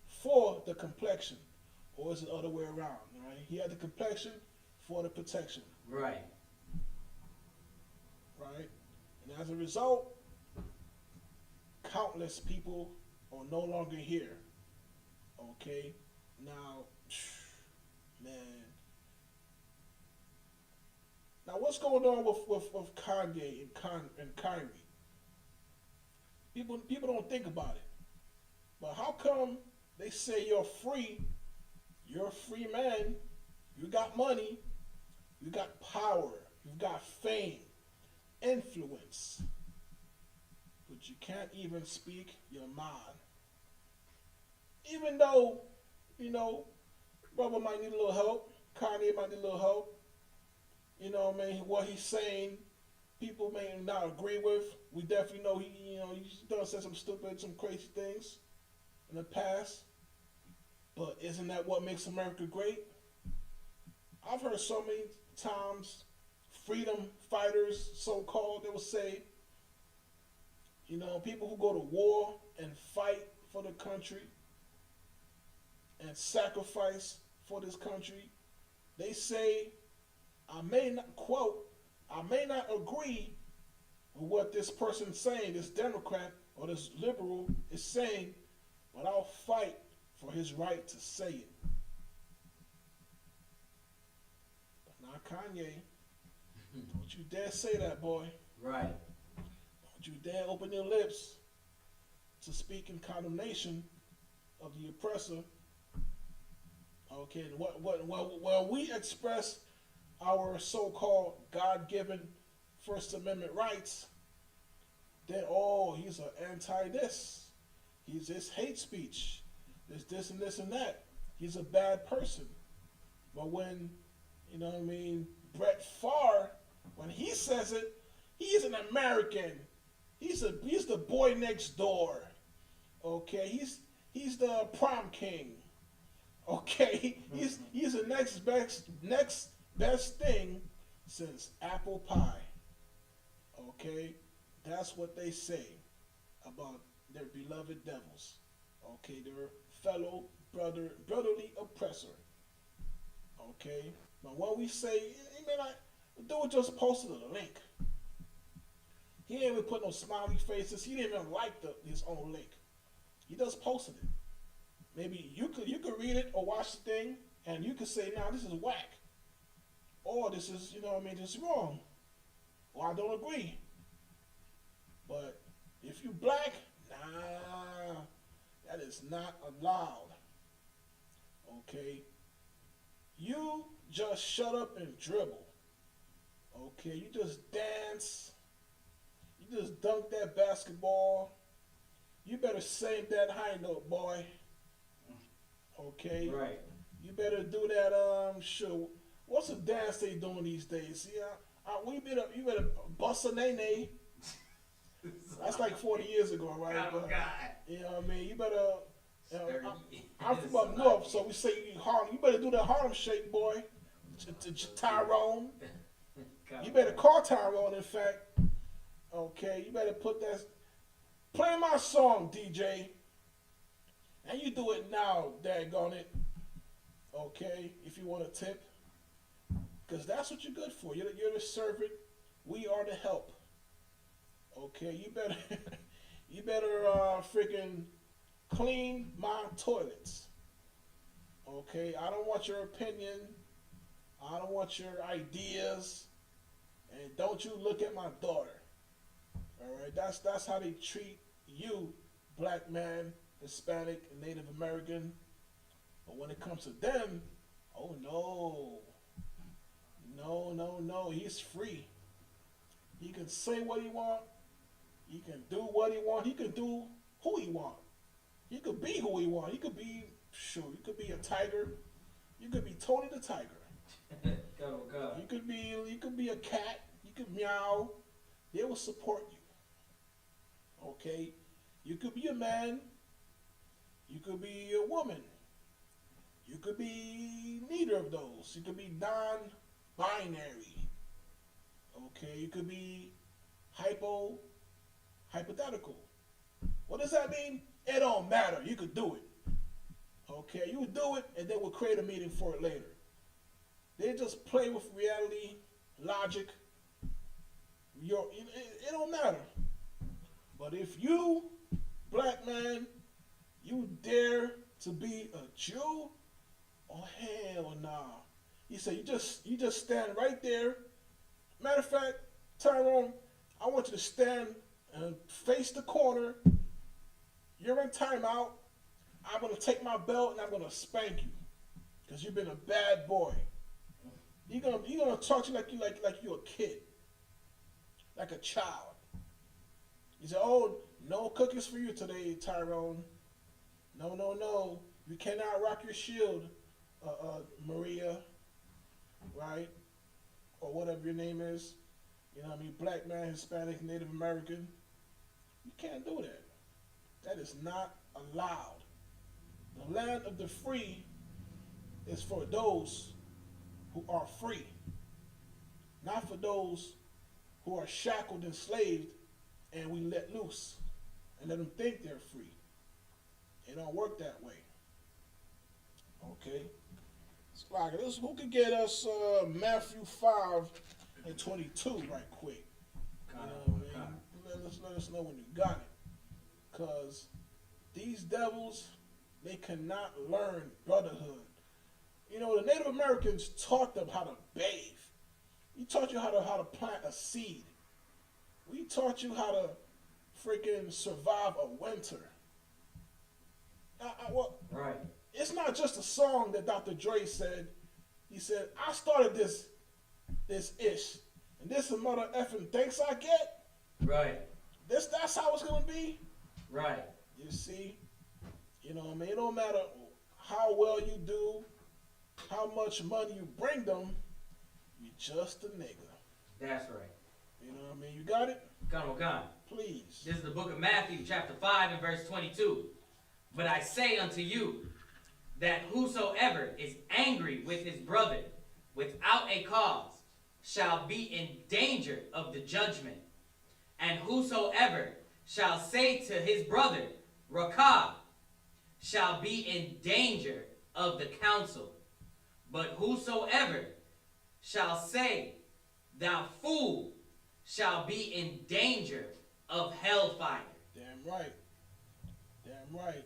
B: for the complexion. Or is it the other way around, right? He had the complexion for the protection.
G: Right.
B: Right? And as a result, countless people are no longer here. Okay? Now, man. Now what's going on with Kanye and Kyrie? People don't think about it. But how come They say you're free. You're a free man. You got money. You got power. You've got fame, influence. But you can't even speak your mind. Even though, brother might need a little help. Kanye might need a little help. What he's saying, people may not agree with. We definitely know he's done said some stupid, some crazy things in the past. But isn't that what makes America great? I've heard so many times freedom fighters, so-called, they will say, people who go to war and fight for the country and sacrifice for this country, they say, I may not agree with what this person's saying, this Democrat or this liberal is saying, but I'll fight for his right to say it. But not Kanye. Don't you dare say that, boy.
G: Right.
B: Don't you dare open your lips to speak in condemnation of the oppressor. Okay, well, we express our so-called God-given First Amendment rights, then, he's an anti-this. He's this hate speech. There's this and this and that. He's a bad person. But when, Brett Favre, when he says it, he's an American. He's the boy next door. Okay, he's the prom king. Okay, he's the next best thing since apple pie. Okay, that's what they say about their beloved devils. Okay, their fellow brotherly oppressor. Okay, but when we say, the dude just posted a link. He didn't even put no smiley faces. He didn't even like his own link. He just posted it. Maybe you could read it or watch the thing, and you could say, "Nah, this is whack," or "This is, this is wrong," or "I don't agree." But if you black, nah, that is not allowed. Okay, you just shut up and dribble. Okay, you just dance. You just dunk that basketball. You better sing that high note, boy. Okay.
G: Right.
B: You better do that. What's the dance they doing these days? You better bust a nay. That's like 40 years ago, right?
G: Oh, God.
B: You know what I mean? You better. I'm from up north, so we say Harlem. You better do that Harlem shake, boy. To Tyrone. You better call Tyrone, in fact. Okay, you better put that. Play my song, DJ. And you do it now, daggone it. Okay, if you want a tip. Because that's what you're good for. You're the servant. We are the help. Okay, you better freaking clean my toilets. Okay, I don't want your opinion. I don't want your ideas. And don't you look at my daughter. Alright, that's how they treat you, black man, Hispanic, and Native American. But when it comes to them, oh no. No, he's free. He can say what he want. He can do what he want. He can do who he want. He could be who he want. He could be, you could be a tiger. You could be Tony the Tiger.
G: Go.
B: You could be a cat. You could meow. They will support you. Okay? You could be a man. You could be a woman. You could be neither of those. You could be non-binary. Okay? You could be hypothetical. What does that mean? It don't matter. You could do it. Okay? You would do it, and then we'll create a meeting for it later. They just play with reality, logic. It don't matter. But if you, black man, you dare to be a Jew, oh hell nah. He said you just stand right there. Matter of fact, Tyrone, I want you to stand and face the corner. You're in timeout. I'm gonna take my belt and I'm gonna spank you, cause you've been a bad boy. You're gonna talk to you like you're a kid, like a child. He said, "Oh, no cookies for you today, Tyrone. No, no, no. You cannot rock your shield, Maria, right? Or whatever your name is. You know what I mean? Black man, Hispanic, Native American. You can't do that. That is not allowed. The land of the free is for those who are free, not for those who are shackled, enslaved, and we let loose and let them think they're free. It don't work that way. Okay. Like this, who could get us Matthew 5:22 right quick? You know what I mean? Let us know when you got it. Cause these devils, they cannot learn brotherhood. You know, the Native Americans taught them how to bathe. We taught you how to plant a seed. We taught you how to freaking survive a winter.
G: Right.
B: It's not just a song that Dr. Dre said. He said, I started this ish. And this is mother effing thanks I get.
G: Right.
B: That's how it's gonna be.
G: Right.
B: You see? You know what I mean? It don't matter how well you do, how much money you bring them, you just a nigga.
G: That's right.
B: You know what I mean? You got it?
G: Come on.
B: Please.
G: This is the book of Matthew, chapter 5 and verse 22. But I say unto you, that whosoever is angry with his brother without a cause shall be in danger of the judgment. And whosoever shall say to his brother, Rakah, shall be in danger of the council. But whosoever shall say, thou fool, shall be in danger of hellfire.
B: Damn right. Damn right.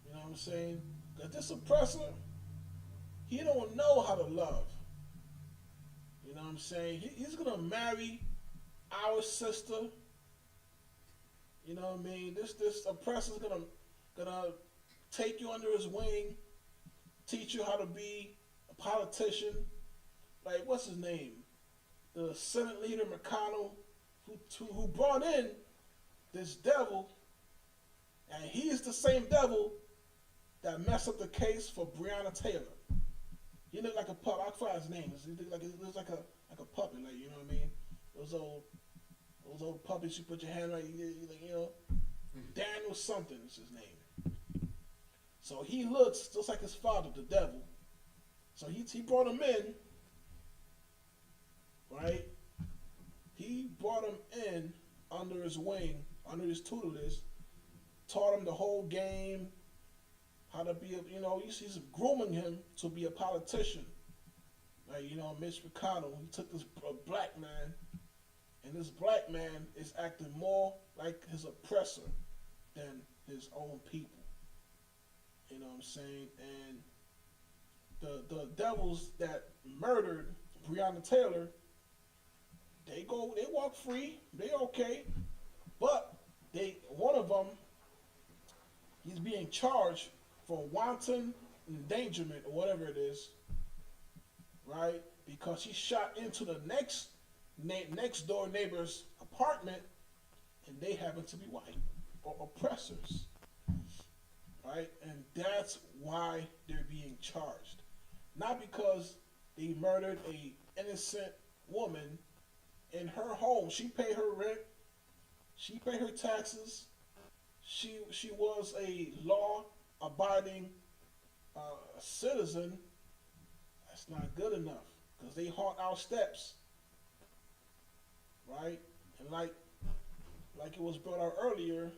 B: You know what I'm saying? Because this oppressor, he don't know how to love. You know what I'm saying? He's going to marry our sister. You know what I mean? This oppressor's gonna take you under his wing, teach you how to be a politician. Like, what's his name? The Senate leader, McConnell, who brought in this devil, and he is the same devil that messed up the case for Breonna Taylor. He looked like a puppet. I forgot his name. He looks like a puppet, like, you know what I mean? Those old puppets you put your hand right, you know. Daniel something is his name. So he looks just like his father, the devil. So he brought him in, right? He brought him in under his wing, under his tutelage, taught him the whole game, how to be he's grooming him to be a politician. Like, you know, Mitch McConnell, he took this black man, and this black man is acting more like his oppressor than his own people. You know what I'm saying? And the devils that murdered Breonna Taylor, they walk free, they okay, but one of them, he's being charged for wanton endangerment or whatever it is, right? Because he shot into the next door neighbor's apartment, and they happen to be white or oppressors, right? And that's why they're being charged, not because they murdered a innocent woman in her home. She paid her rent, she paid her taxes, she was a law-abiding citizen. That's not good enough, because they haunt our steps, right? And like it was brought out earlier,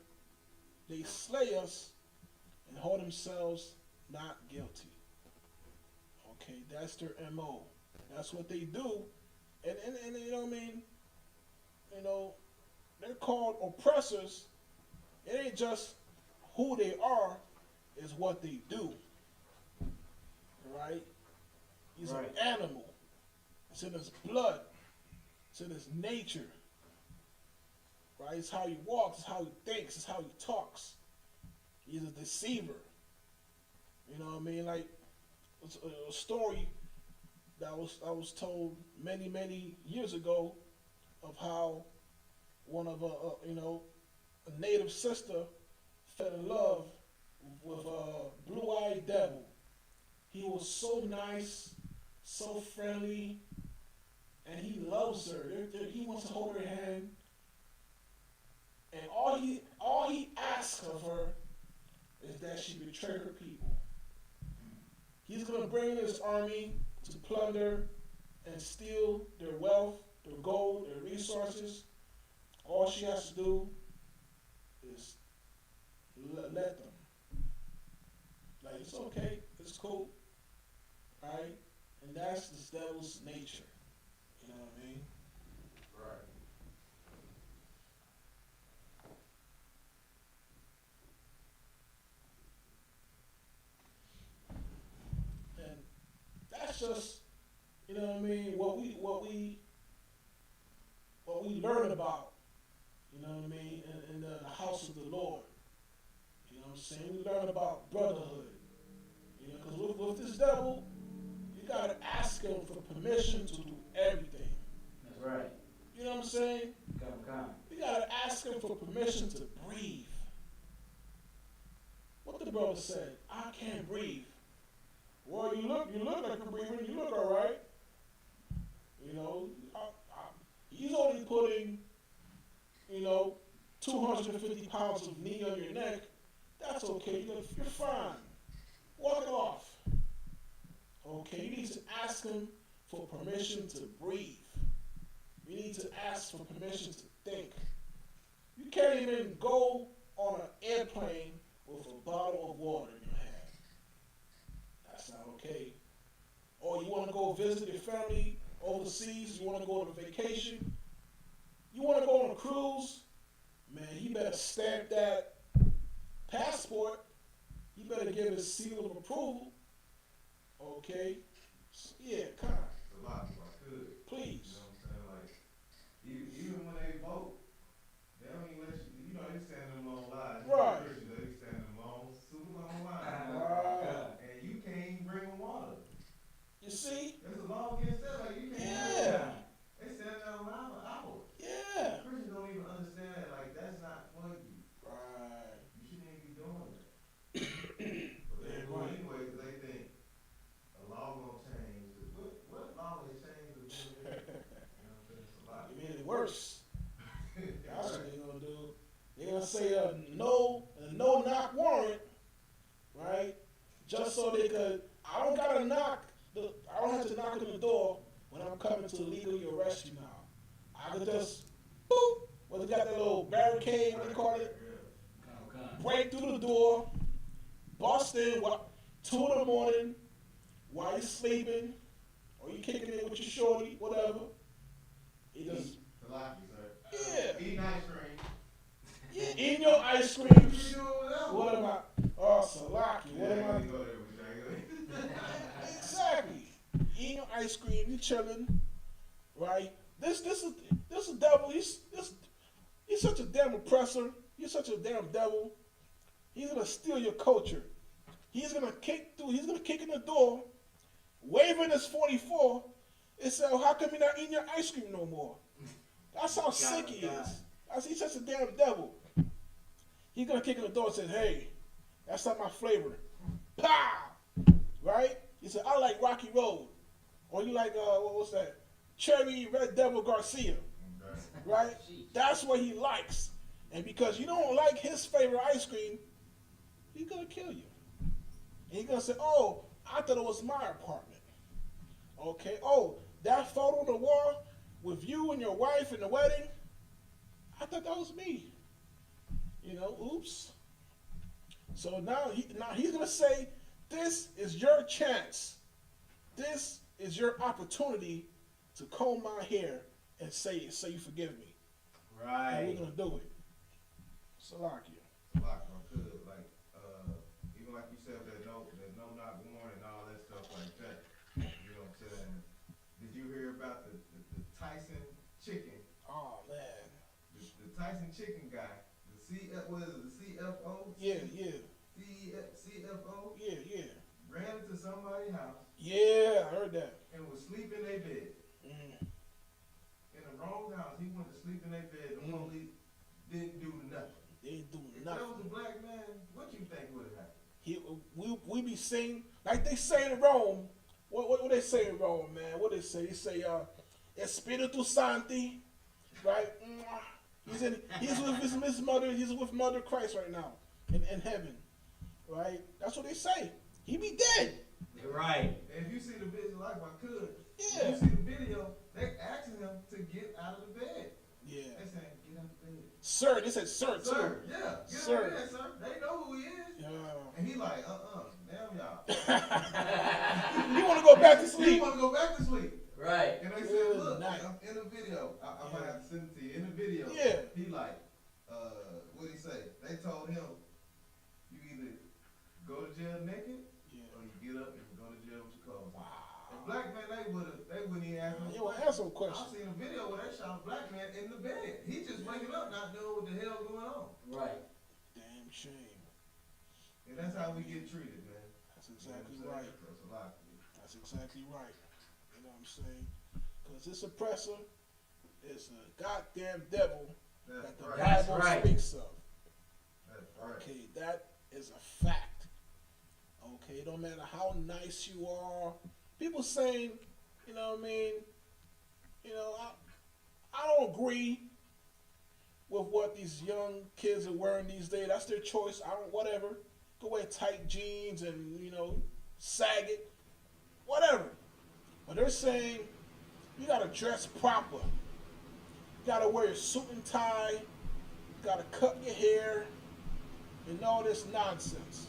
B: they slay us and hold themselves not guilty. Okay, that's their MO. That's what they do. And you know what I mean? You know, they're called oppressors. It ain't just who they are, it's what they do. Right? He's an animal. It's in his blood. It's in his nature. Right? It's how he walks, it's how he thinks, it's how he talks. He's a deceiver. You know what I mean? Like it's a story that was told many years ago of how one of a native sister fell in love with a blue-eyed devil. He was so nice, so friendly, and he loves her. He wants to hold her hand, and all he asks of her is that she betray her people. He's gonna bring in his army to plunder and steal their wealth, their gold, their resources. All she has to do is let them. Like, it's okay, it's cool, right? And that's the devil's nature. You know what I mean?
H: Right.
B: And that's just, you know what I mean, what we learn about, you know what I mean, in the house of the Lord. You know what I'm saying? We learn about brotherhood. You know, because with this devil, you gotta ask him for permission to do everything.
G: That's right.
B: You know what I'm saying?
G: Come.
B: You gotta ask him for permission to breathe. What the brother said, I can't breathe. Well, you look like you're breathing. You look all right. You know, he's only putting, 250 pounds of knee on your neck. That's okay. You're fine. Walk it off. Okay, you need to ask him for permission to breathe. You need to ask for permission to think. You can't even go on an airplane with a bottle of water in your hand. That's not okay. Or you want to go visit your family overseas, you want to go on a vacation, you want to go on a cruise, man, you better stamp that passport. You better give it a seal of approval. Okay? Yeah, come on.
H: It's a lot if I could.
B: Please.
H: You know what I'm saying? Like, even when they vote, they don't even let you, they stand in long lines.
B: Right.
H: They stand in long, super long lines.
B: Right.
H: And you can't even bring them water.
B: You see?
H: There's a law against that. Like, you can't
B: Yeah.
H: They stand there around an hour.
B: Yeah.
H: Christians don't even understand that. Like, that's not for you.
B: Right.
H: You shouldn't even be doing that. But they do it anyway because they think a law gonna change. What law has changed? You know what I'm saying? It's a lot.
B: You made it worse. That's what they're gonna do. They're gonna say a no knock warrant, right? Just so they could. I don't have to knock on the door when I'm coming to legally arrest you now. I could just boop. Well, they got that little barricade, what they call it? Break through the door, bust in 2 in the morning while you're sleeping, or you kicking it with your shorty, whatever. He just
H: Salaki, sir.
B: Yeah.
H: Eating ice cream.
B: Yeah, eating your ice cream.
H: You doing whatever.
B: What am I? Oh, Salaki. What am
H: Yeah,
B: I?
H: you go there with your
B: Exactly. Eating your ice cream, you chilling, right? This is devil. He's such a damn oppressor. He's such a damn devil. He's gonna steal your culture. He's gonna kick in the door, waving his 44, and say, "Oh, how come you're not eating your ice cream no more?" That's how sick he is. He's such a damn devil. He's gonna kick in the door and say, "Hey, that's not my flavor." Pow! Right? He said, "I like Rocky Road," or you like what's that? Cherry Red Devil Garcia. Right? That's what he likes. And because you don't like his favorite ice cream, he's gonna kill you. And he's gonna say, "Oh, I thought it was my apartment." Okay. Oh, that photo on the wall with you and your wife in the wedding, I thought that was me. Oops. So now he's gonna say, "This is your chance. This is your opportunity to comb my hair and say you forgive me."
G: Right.
B: And we're gonna do it. Salakia.
H: Like, even like you said, that no knock warrant and all that stuff like that. You know what I'm saying? Did you hear about the Tyson chicken?
B: Oh man.
H: The Tyson chicken guy, the CFO?
B: Yeah.
H: CFO?
B: Yeah.
H: sleep in their bed. The police didn't do nothing.
B: They didn't do
H: If
B: nothing.
H: that was a black man, what you think would have happened?
B: We be saying like they say in Rome. What they say in Rome, man? What they say? They say Espiritu Santi, right? He's with his mother. He's with Mother Christ right now in heaven, right? That's what they say. He be dead.
G: Right.
H: And if you see the video, like I could,
B: Yeah.
H: if you see the video, they asking him to get out of the bed.
B: Yeah.
H: They saying, get out of the bed.
B: Sir, they said sir too.
H: Sir, yeah, get
B: Sir.
H: out of bed, sir. They know who he is.
B: Yeah.
H: And he like, damn y'all.
B: You want to go back to
H: He
B: sleep?
H: want to go back to sleep.
G: Right.
H: And they
B: Good
H: said, look,
B: night.
H: I'm in the video. I might have to send it to you. In the video,
B: Yeah.
H: he like, what'd he say? They told him, you either go to jail naked,
B: Yeah.
H: or you get up and go to jail with your clothes on.
B: Wow.
H: And black man, they wouldn't even ask him.
B: You want to ask some
H: I
B: questions?
H: seen a video where they shot a black man in the bed. He just waking up not knowing what the hell going on.
G: Right.
B: Damn shame.
H: And that's how we get treated, man.
B: That's
H: You know
B: exactly
H: what I'm
B: right.
H: saying? That's a lot.
B: That's exactly right. You know what I'm saying? Because this oppressor is a goddamn devil that the
H: That's
B: Bible
G: right.
B: speaks of.
H: That's right.
B: Okay, that is a fact. Okay, it don't matter how nice you are. People saying, you know what I mean? You know, I don't agree with what these young kids are wearing these days. That's their choice. I don't, whatever. Go wear tight jeans and, you know, sag it. Whatever. But they're saying you gotta dress proper. You gotta wear a suit and tie. You gotta cut your hair and all this nonsense.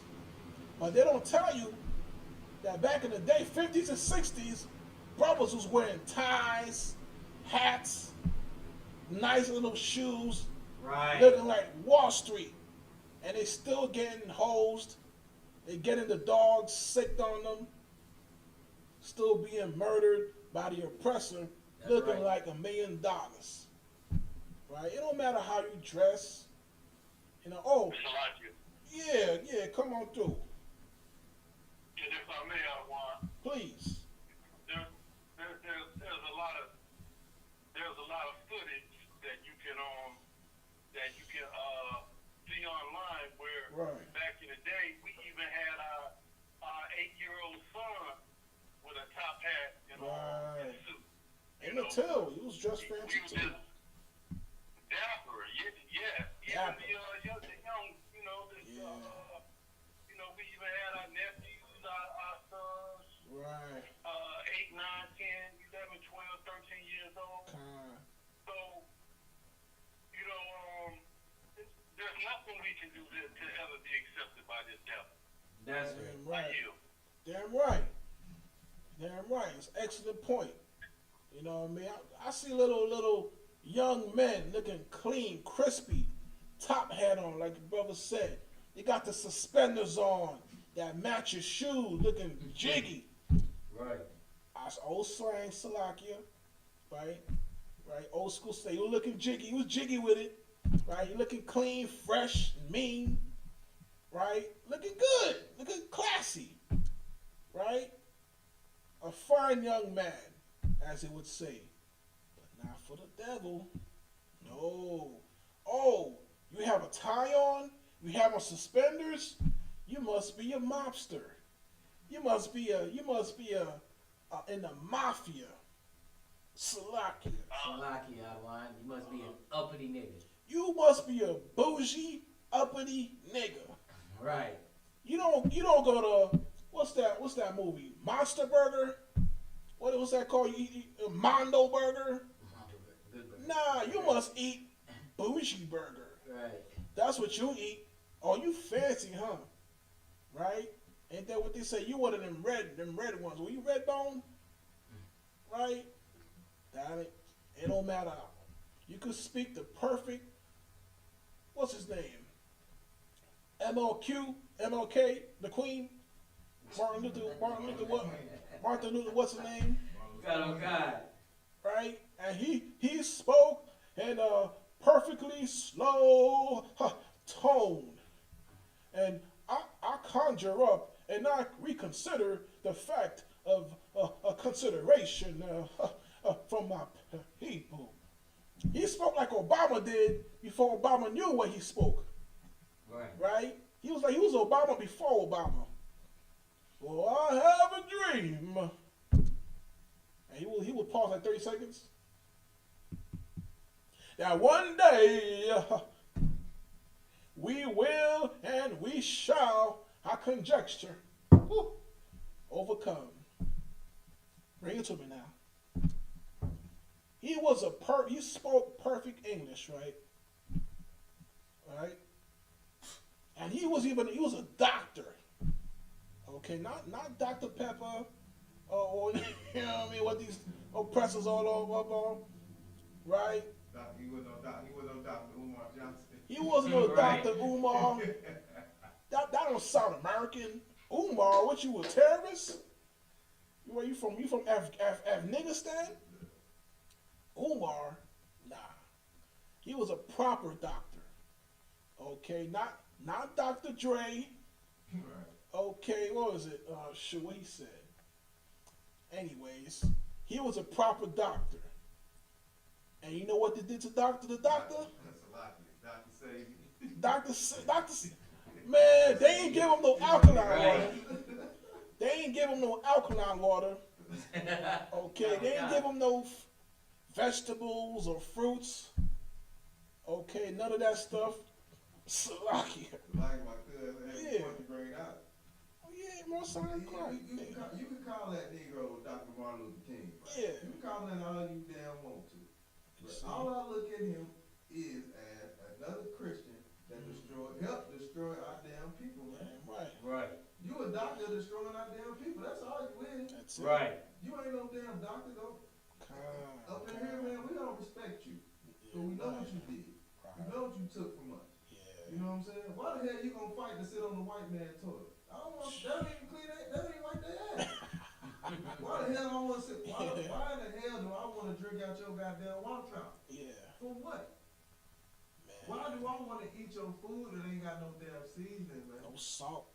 B: But they don't tell you that back in the day, 50s and 60s, brothers was wearing ties, hats, nice little shoes,
G: Right.
B: looking like Wall Street. And they still getting hosed. They getting the dogs sicked on them. Still being murdered by the oppressor,
G: That's
B: looking
G: right.
B: like $1 million. Right? It don't matter how you dress. You know, oh, yeah, come on through.
F: Yeah, if I may, Juan,
B: Please.
F: there's a lot of footage that you can see online where
B: Right.
F: back in the day we even had our 8-year-old son with a top hat and
B: Right.
F: a suit.
B: And Mattel, he was dressed
F: We
B: fancy
F: was
B: too.
F: just dapper, yeah.
B: Dapper.
F: Even the young, you know,
B: Yeah.
F: we even had our nephews, our sons,
B: Right.
F: 8, 9, 10, 11, 12, 13 years old. So, there's nothing we can do to ever be accepted by this devil.
G: That's
B: Damn
F: By
B: right.
F: you.
B: Damn right. Damn right. It's an excellent point. You know what I mean? I see little young men looking clean, crispy, top hat on, like the brother said. They got the suspenders on that match your shoes, looking jiggy.
G: right.
B: That's old slang, Salakia, right? Right, old school say, you looking jiggy. You was jiggy with it, right? You looking clean, fresh, mean, right? Looking good, looking classy, right? A fine young man, as he would say, but not for the devil. No. Oh, you have a tie on? You have on suspenders? You must be a mobster. You must be in the mafia. Salakia.
G: Salaki, Adwan. You must be an uppity nigga.
B: You must be a bougie, uppity nigga.
G: Right.
B: You don't go to what's that movie? Monster Burger? What's that called? You eat Mondo Burger?
G: Good burger.
B: Nah, you must eat bougie burger.
G: Right.
B: That's what you eat. Oh, you fancy, huh? Right? Ain't that what they say? You one of them red ones. Were you red bone? Right? Got it. It don't matter. You could speak the perfect, what's his name? MLK, the Queen? Martin Luther, what? Martin Luther, what's his name?
G: God, oh God.
B: Right? And he spoke in a perfectly slow tone. And I conjure up and I reconsider the fact of a consideration from my people. He spoke like Obama did before Obama knew what he spoke.
G: Right.
B: Right? He was Obama before Obama. Well, I have a dream. And he would pause like 30 seconds. That one day we will and we shall, I conjecture, overcome. Bring it to me now. He spoke perfect English, right? Right? And he was a doctor. Okay, not Dr. Pepper or you know what I mean, what these oppressors all over, right?
H: He wasn't no Dr. Umar Johnson.
B: He wasn't no
G: Right.
B: Dr. Umar. That don't sound American. Umar, what you a terrorist? Where you from? You from Afghanistan? Umar, nah. He was a proper doctor. Okay, not Dr. Dre.
H: Right.
B: Okay, what was it? What he said. Anyways, he was a proper doctor. And you know what they did to the doctor?
H: That's a lot. Dr. Savy.
B: Man, they ain't give him no alkaline
G: Right.
B: water. They ain't give him no alkaline water. Okay, they ain't give him no vegetables or fruits. Okay, none of that stuff. Salakia.
H: Like my cousin had
B: Yeah.
H: to bring it out.
B: Oh yeah, more sign Christ.
H: You can call that Negro Dr. Martin Luther King. Right?
B: Yeah.
H: You can call that all you damn want to. But all I look at him is as another Christian that helped destroy our damn people, man.
B: Right.
G: Right.
H: You a doctor destroying our damn people. That's all you is.
B: That's it.
G: Right.
H: You ain't no damn doctor, though. Up in here, man, we don't respect you. So we know what you did. We know what you took from us.
B: Yeah.
H: You know what I'm saying? Why the hell you gonna fight to sit on the white man's toilet? I don't want that don't even clean that don't even wipe their ass. Why the hell I wanna sit why in the hell do I wanna drink out your goddamn water fountain?
B: Yeah.
H: For what?
B: Man.
H: Why do I wanna eat your food that ain't got no damn seasoning, man?
B: No salt.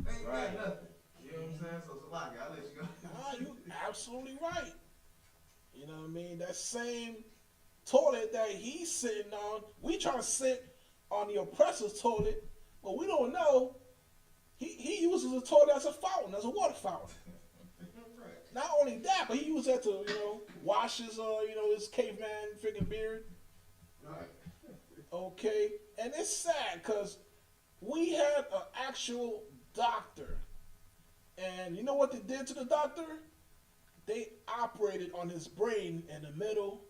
H: Ain't
G: Right.
H: got nothing. You know what I'm saying? So Salaki, I'll let you go.
B: Nah, you absolutely right. You know what I mean? That same toilet that he's sitting on, we try to sit on the oppressor's toilet, but we don't know he uses the toilet as a fountain, as a water fountain.
H: Right.
B: Not only that, but he used that to, wash his, his caveman freaking beard.
H: Right.
B: Okay, and it's sad because we had an actual doctor, and you know what they did to the doctor? They operated on his brain in the middle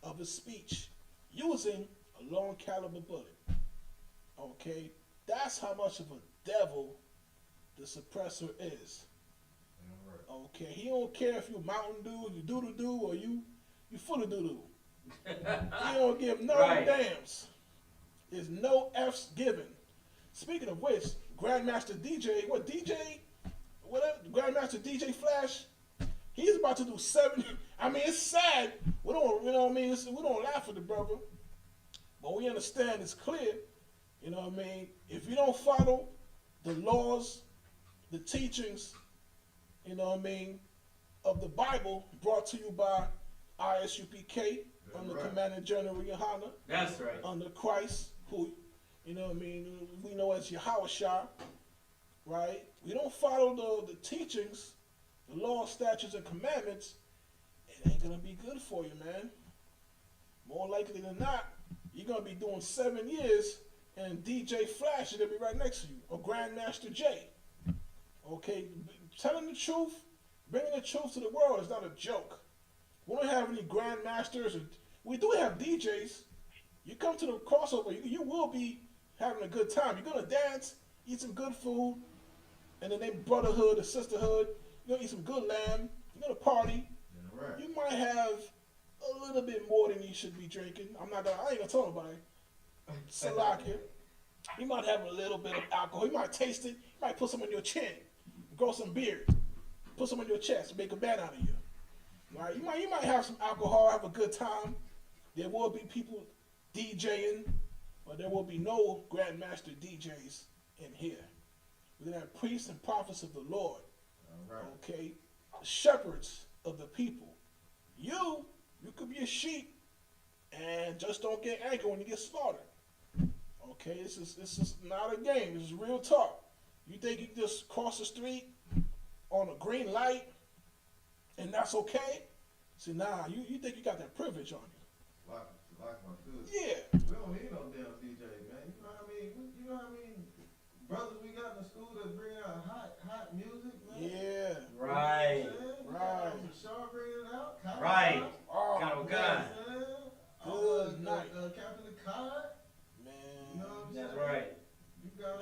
B: of his speech using a long caliber bullet. Okay, that's how much of a devil the suppressor is.
H: Right.
B: Okay, he don't care if you Mountain Dew, you doo-doo-doo, or you full of doo-doo. He don't give no
G: Right.
B: damns. There's no F's given. Speaking of which, Grandmaster DJ, Grandmaster DJ Flash, he's about to do 7. I mean, it's sad. We don't, we don't laugh at the brother, but we understand it's clear. You know what I mean? If you don't follow the laws, the teachings, you know what I mean, of the Bible, brought to you by I.S.U.P.K. under
H: right.
B: Commander General Yahanna,
G: That's right.
B: under Christ, who, you know what I mean, we know as Yahushua, right? We don't follow the teachings, the law, statutes, and commandments, it ain't gonna be good for you, man. More likely than not, you're gonna be doing 7 years, and DJ Flash is gonna be right next to you, or Grandmaster J. Okay, telling the truth, bringing the truth to the world is not a joke. We don't have any grandmasters. We do have DJs. You come to the crossover, you will be having a good time. You're gonna dance, eat some good food, and then they brotherhood or sisterhood. You're gonna eat some good lamb. You're gonna party.
H: Yeah, right.
B: You might have a little bit more than you should be drinking. I ain't gonna tell nobody. Salakia. You might have a little bit of alcohol. You might taste it. You might put some on your chin, grow some beard, put some on your chest, make a man out of you. Right? You might have some alcohol, have a good time. There will be people DJing, but there will be no Grandmaster DJs in here. We're gonna have priests and prophets of the Lord.
H: All right.
B: Okay, shepherds of the people. You could be a sheep, And just don't get angry when you get slaughtered. Okay, this is not a game. This is real talk. You think you can just cross the street on a green light and that's okay? See, nah, you think you got that privilege on you.
H: Like my good.
B: Yeah.
H: We don't need no damn DJ, man. You know what I mean? You know how many brothers we got in the school that bring out hot music, man?
B: Yeah.
G: Right.
B: Right.
H: Shaw bringing it out. Kyle
G: Right.
B: Oh,
G: Got
B: man.
H: Good
B: night.
H: Captain the Cod.
B: Man.
H: You know what I'm saying?
G: That's right.
H: You got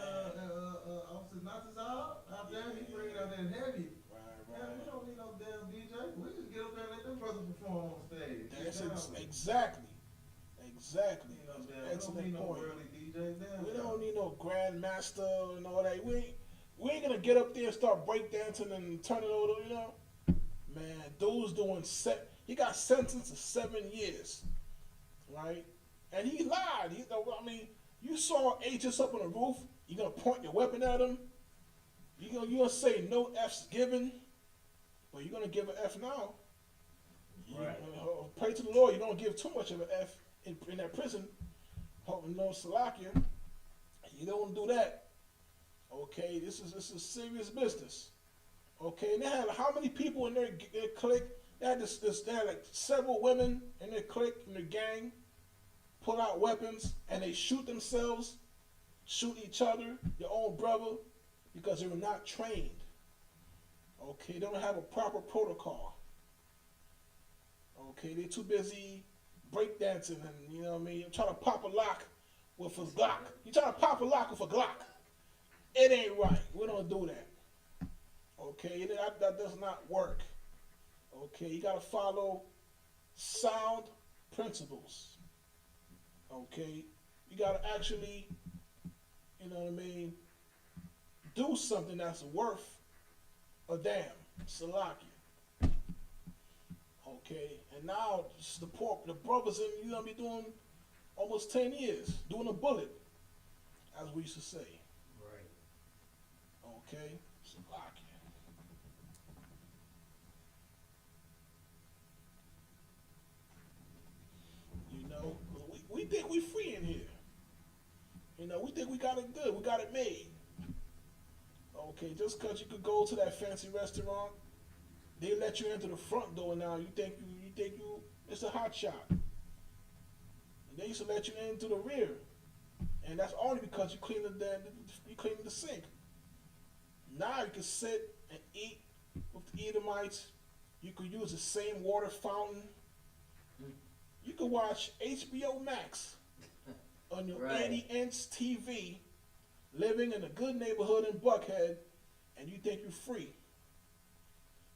H: Officer Natazal out there. He bringing out that heavy.
B: Right.
H: Man, we don't need no damn DJ. We just get up there and let them brothers perform on stage.
B: Exactly.
H: You know,
B: That's
H: we don't need no
B: point.
H: early DJ.
B: We don't need no grandmaster and all that. We ain't gonna get up there and start breakdancing and turn it over, you know? Man, dude's doing he got sentenced to 7 years, right? And he lied. You saw agents up on the roof. You gonna point your weapon at him? You gonna say no F's given, but you're gonna give an F now.
G: Right.
B: Pray to the Lord. You don't give too much of an F in that prison. No Salakia. You don't do that. Okay, this is serious business. Okay, and they had how many people in their clique? They had they had like several women in their clique, in their gang, pull out weapons and they shoot themselves, shoot each other, your own brother, because they were not trained. Okay, they don't have a proper protocol. Okay, they're too busy breakdancing and, you know what I mean, trying to pop a lock with a Glock. You trying to pop a lock with a Glock. It ain't right. We don't do that. Okay, that does not work. Okay, you got to follow sound principles. Okay, you got to actually, you know what I mean, do something that's worth a damn. Salaki. Okay, and now the brothers in, you gonna be doing almost 10 years, doing a bullet, as we used to say.
G: Right.
B: Okay, Salaki. You know, we think we free in here. You know, we think we got it good, we got it made. Okay, just because you could go to that fancy restaurant, they let you into the front door now. You think it's a hot shot. And they used to let you into the rear, and that's only because you clean the sink. Now you can sit and eat with the Edomites. You could use the same water fountain. You could watch HBO Max on your 80-inch TV, living in a good neighborhood in Buckhead, and you think you're free.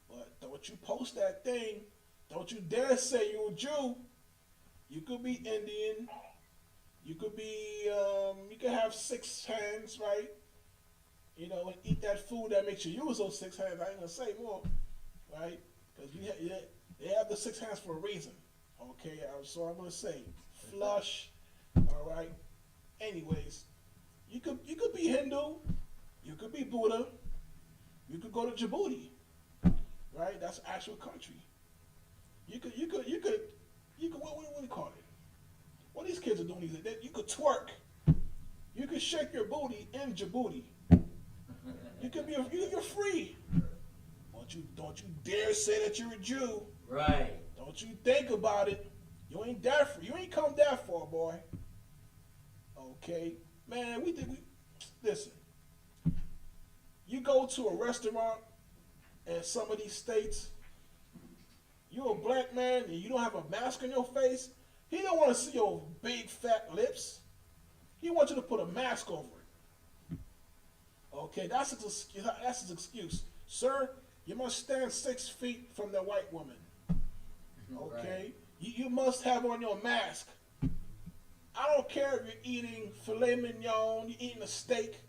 B: But don't you post that thing. Don't you dare say you're a Jew. You could be Indian. You could be, you could have 6 hands, right? You know, and eat that food that makes you use those 6 hands. I ain't gonna say more, right? Because they have the 6 hands for a reason. Okay, so I'm gonna say flush. All right. Anyways, you could be Hindu. You could be Buddha. You could go to Djibouti. Right, that's actual country. You could, what do you call it? What these kids are doing these days, you could twerk. You could shake your booty in Djibouti. You could be, you're free. Don't you dare say that you're a Jew.
G: Right.
B: Don't you think about it. You ain't that free. You ain't come that far, boy. Okay, man. Listen. You go to a restaurant in some of these states, you're a black man and you don't have a mask on your face, he don't want to see your big fat lips. He wants you to put a mask over it. Okay, that's his excuse. Sir, you must stand 6 feet from that white woman. Okay? Right. You must have on your mask. I don't care if you're eating filet mignon, you're eating a steak.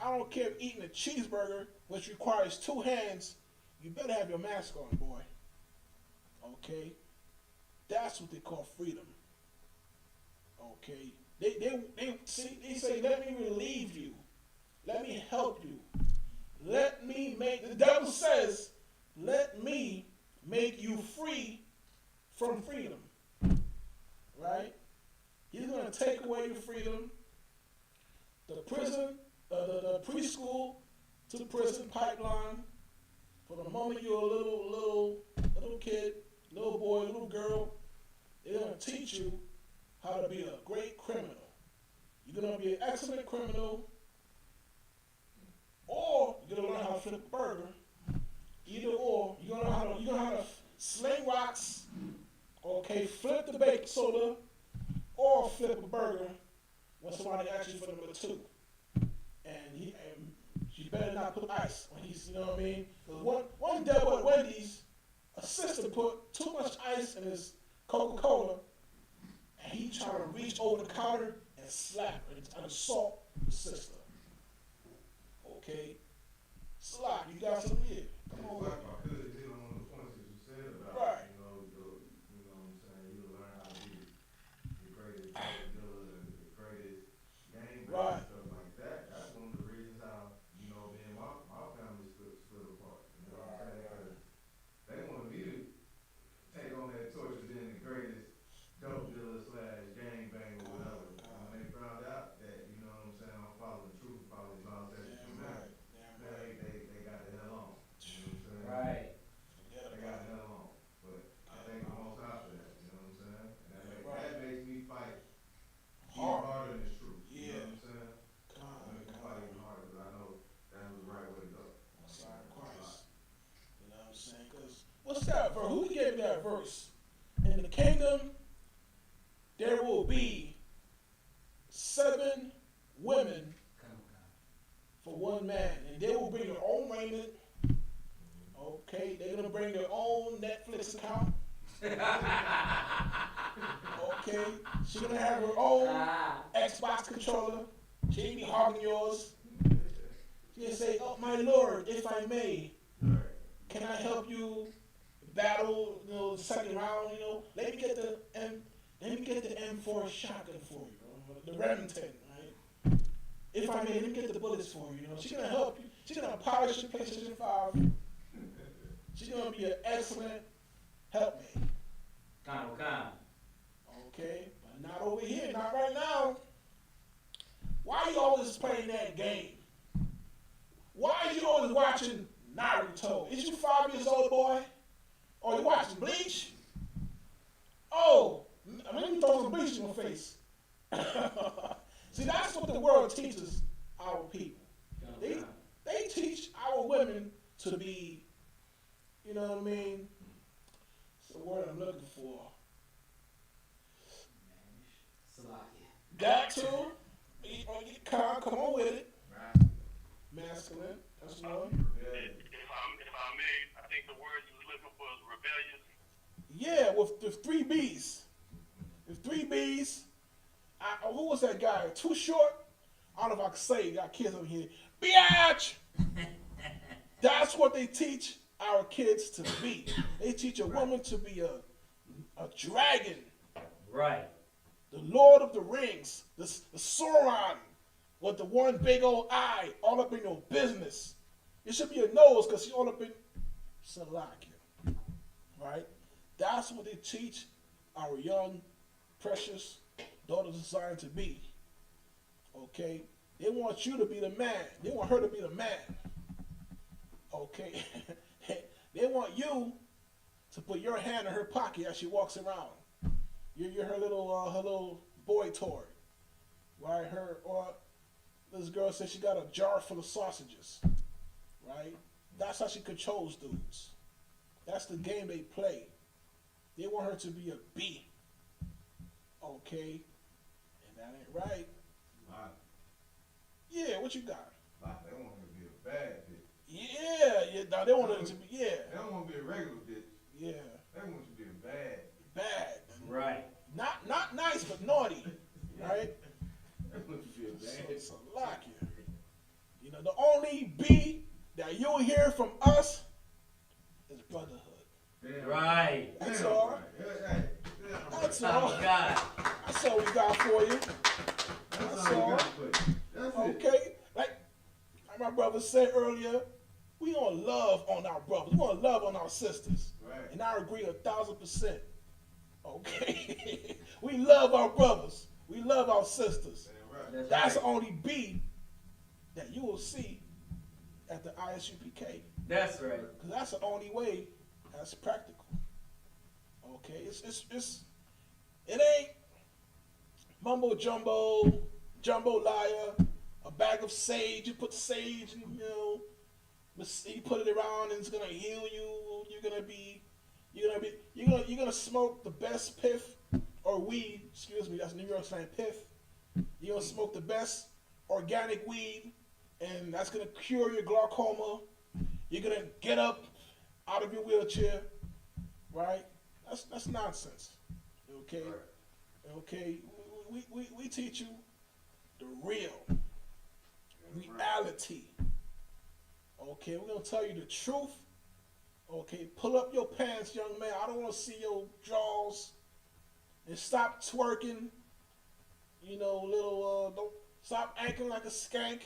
B: I don't care if you're eating a cheeseburger, which requires 2 hands. You better have your mask on, boy. Okay? That's what they call freedom. Okay? They say, let me relieve you. Let me help you. The devil says, let me make you free from freedom. to take away your freedom. The prison, the preschool to the prison pipeline. From the moment you're a little kid, little boy, little girl, they're going to teach you how to be a great criminal. You're going to be an excellent criminal, or you're going to learn how to flip a burger. Either or, you're going to learn how to sling rocks, okay, flip the baking soda, or flip a burger when somebody asks you for number 2. And you better not put ice when he's, you know what I mean? Because one devil at Wendy's, a sister put too much ice in his Coca-Cola, and he tried to reach over the counter and slap her and assault the sister. Okay? Slap, you got something here. Come on.
H: Like I could hit on one of the points that you said about,
B: Right.
H: you know what I'm saying, you'll learn how to be the greatest drug dealer and the greatest gang banger
B: Right.
H: and stuff like that. That's one of the reasons how, you know, me and my family split apart. You know what I'm saying? 'Cause they wanted me to take on that torch as being the greatest dope dealer / gang banger or whatever. And when they found out that, you know what I'm saying, I'm following the truth, following God's statutes and commandments, they got the hell on. You know what I'm saying?
G: Right.
H: They got the hell on. But I thank the Most High for that. You know what I'm saying? And that makes me fight even harder than the truth. You know what I'm saying? That makes me fight even harder because I know that was the right way to go.
B: Sorry, Christ. You know what I'm saying? Because what's that verse? Who gave me that verse? In the kingdom, there will be 7 women for one man, and they will bring their own raiment. Okay, they're gonna bring their own Netflix account. Okay, she's gonna have her own Xbox controller. She ain't be hogging yours. She gonna say, "Oh my Lord, if I may, can I help you battle? You know, the second round. You know, let me get the M4 shotgun for you, the Remington, right? If I may, let me get the bullets for you. You know, she's gonna help you. She's gonna polish your PlayStation 5. She's gonna be an excellent helpmate. Okay, but not over here, not right now. Why are you always playing that game? Why are you always watching Naruto? Is you 5 years old, boy? Or you watching Bleach? Oh, let me throw some bleach in your face. See, that's what the world teaches our people. They teach our women to be, you know what I mean? It's the word I'm looking for. That too. Come on with it. Masculine. That's one.
F: If I may, I think the word you was looking for is rebellious.
B: Yeah, with the 3 B's. The 3 B's. Who was that guy? Too Short? I don't know if I can say it. Got kids over here. Biatch! That's what they teach our kids to be. They teach a woman to be a dragon.
G: Right.
B: The Lord of the Rings. The Sauron with the one big old eye all up in your business. It should be a nose because he's all up in Salakia. Right? That's what they teach our young, precious daughters designed to be. Okay? They want you to be the man. They want her to be the man. Okay? They want you to put your hand in her pocket as she walks around. You're her little boy toy. Right? This girl says she got a jar full of sausages. Right? That's how she controls dudes. That's the game they play. They want her to be a B. Okay? And that ain't right. Yeah, what you got?
H: They want her to be a bad bitch.
B: Yeah. No, they want her to be,
H: They don't want to be a regular bitch.
B: Yeah.
H: They want you to be a bad.
B: Bad.
G: Right.
B: Not nice, but naughty. Right?
H: They want you to be a bad.
B: It's a lock you. You know, the only B that you'll hear from us is Brotherhood.
H: Damn.
G: Right.
B: That's all.
H: Hey,
B: That's
G: Son
B: all.
G: of God.
B: That's all we got for you.
H: that's all we got for you. That's it.
B: Okay? Like my brother said earlier, we gonna love on our brothers. We gonna love on our sisters.
H: Right.
B: And I agree 1,000%. Okay? We love our brothers. We love our sisters.
H: Right.
B: That's the only B that you will see at the ISUPK.
G: That's right.
B: Because that's the only way that's practical. Okay, it ain't mumbo jumbo, jambalaya, a bag of sage. You put sage, and, you put it around, and it's gonna heal you. You're gonna smoke the best piff or weed. Excuse me, that's New York slang piff. You're gonna smoke the best organic weed, and that's gonna cure your glaucoma. You're gonna get up out of your wheelchair, right? That's nonsense. Okay, okay. We teach you the real reality. Okay, we're gonna tell you the truth. Okay, pull up your pants, young man. I don't want to see your drawers. And stop twerking. Don't stop acting like a skank.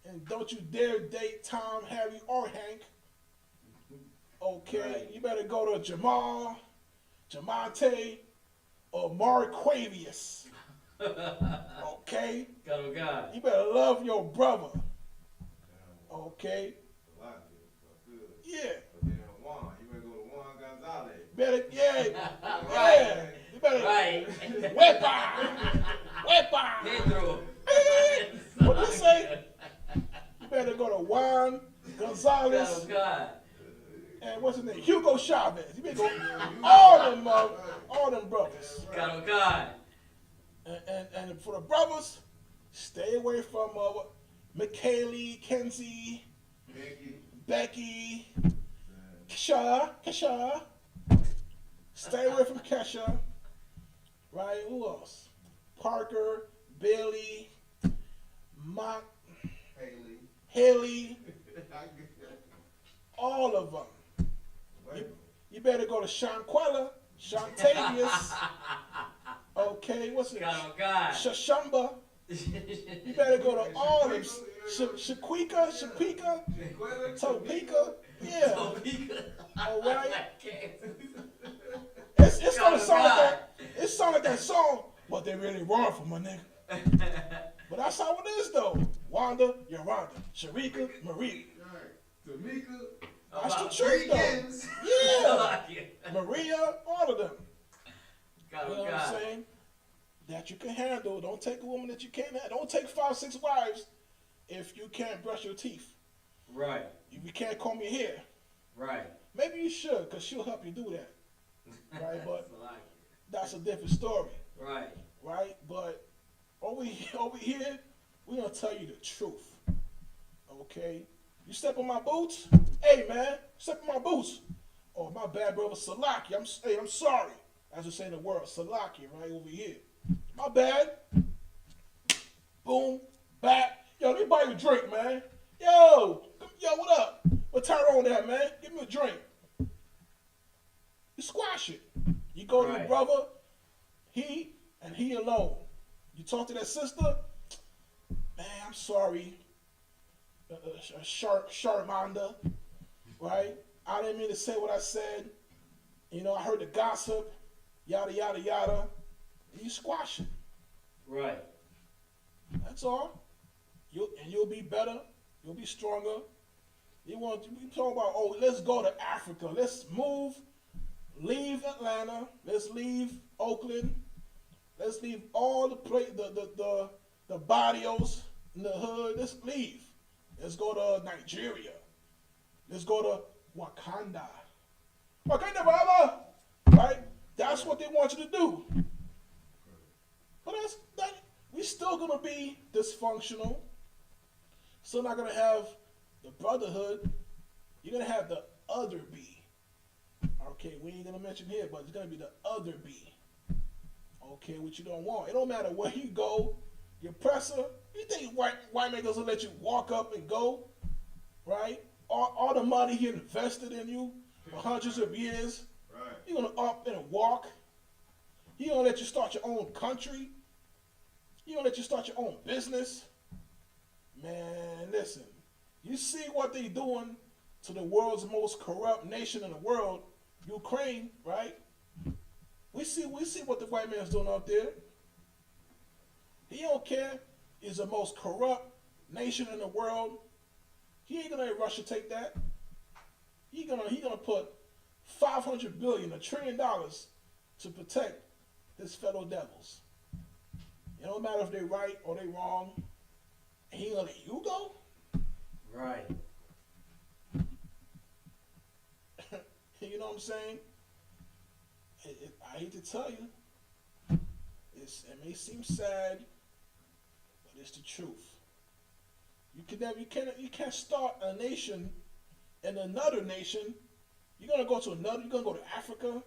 B: And don't you dare date Tom, Harry, or Hank. Okay,
G: Right.
B: You better go to Jamal, Jamonte, or Marquavius. Okay?
G: God, oh God.
B: You better love your brother. Okay? Yeah. Yeah. You better.
G: Right.
B: Wepa.
G: Pedro.
B: What you say? You better go to Juan
G: God,
B: Gonzalez
G: oh God.
B: and what's his name? Hugo Chavez. You better go all them brothers.
G: God, oh God.
B: And for the brothers, stay away from McKaylee, Kenzie, Becky, Kesha. Stay away from Kesha. Right? Who else? Parker, Bailey, Mock, Haley, all of them. You better go to Shanquella, Shantavius. Okay, what's it?
G: God, oh God.
B: Shashamba. You better go to all of them. Shaquika, Topeka. Yeah. All right. It's gonna sound like that. It sound like that song. What they really want from my nigga. But that's how it is though. Wanda, Yolanda, Sharika, Marie.
H: Tamika.
B: That's the truth though. Yeah. Maria, all of them.
G: God,
B: You know
G: oh
B: what I'm
G: God.
B: saying? That you can handle. Don't take a woman that you can't handle. Don't take 5, 6 wives if you can't brush your teeth.
G: Right.
B: If you can't comb your hair.
G: Right.
B: Maybe you should, because she'll help you do that. Right? But that's a different story.
G: Right.
B: Right? But over here, we're going to tell you the truth. Okay? You step on my boots? Hey, man, step on my boots. Oh, my bad, brother. Salaki. I'm sorry. As we say in the world, Salaki, right over here. My bad. Boom. Back. Yo, let me buy you a drink, man. Yo, what up? What Tyrone that, man? Give me a drink. You squash it. You go to your brother, he and he alone. You talk to that sister, man, I'm sorry. Charmander, right? I didn't mean to say what I said. I heard the gossip, yada, yada, yada. You squash it.
G: Right.
B: That's all. You'll be better. You'll be stronger. You talk about, let's go to Africa. Let's leave Atlanta. Let's leave Oakland. Let's leave all the barrios in the hood. Let's leave. Let's go to Nigeria. Let's go to Wakanda. Wakanda, brother. Right? That's what they want you to do. But we're still going to be dysfunctional. Still not going to have the brotherhood. You're going to have the other B. Okay, we ain't going to mention here, but it's going to be the other B. Okay, which you don't want. It don't matter where you go. Your oppressor, you think white man doesn't let you walk up and go? Right? All the money he invested in you for hundreds of years.
H: Right.
B: You're going to up and walk. He going to let you start your own country. He going to let you start your own business. Man, listen. You see what they doing to the world's most corrupt nation in the world, Ukraine, right? We see what the white man's doing out there. He don't care. It's the most corrupt nation in the world. He ain't gonna let Russia take that. He gonna put $500 billion, $1 trillion to protect his fellow devils. It don't matter if they right or they wrong. He gonna let you go?
G: Right.
B: You know what I'm saying? I hate to tell you, it may seem sad, but it's the truth. You can't start a nation in another nation. You're gonna go to Africa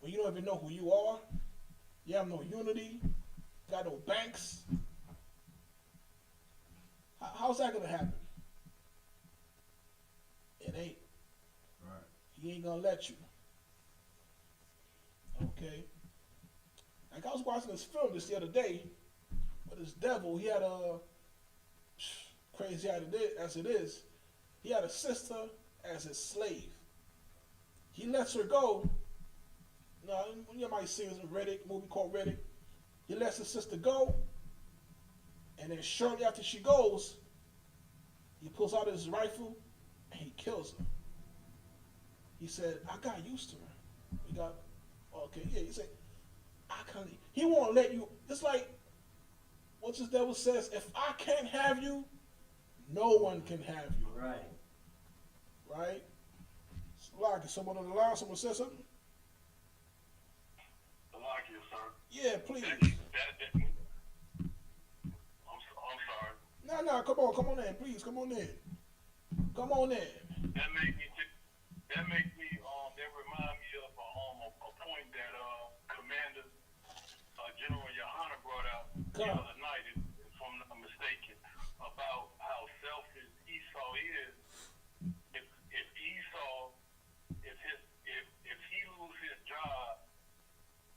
B: where you don't even know who you are. You have no unity, got no banks. How's that gonna happen? It ain't.
H: Right.
B: He ain't gonna let you. Okay. Like I was watching this film the other day, with this devil, he had a crazy as it is, he had a sister as his slave. He lets her go. Now you might see this in Riddick, movie called Riddick. He lets his sister go, and then shortly after she goes, he pulls out his rifle and he kills her. He said, I got used to her. He said, he won't let you. It's like what this devil says, if I can't have you, no one can have you.
G: Right.
B: Right? Like someone on the line, someone said something?
F: Like you, sir.
B: Yeah, please.
F: I'm sorry.
B: No, come on in, please, come on in. Come on in.
F: That remind me of a point that Commander General Yahanna brought out the other night, if I'm not mistaken, about how selfish Esau is. If Esau, if he lose his job,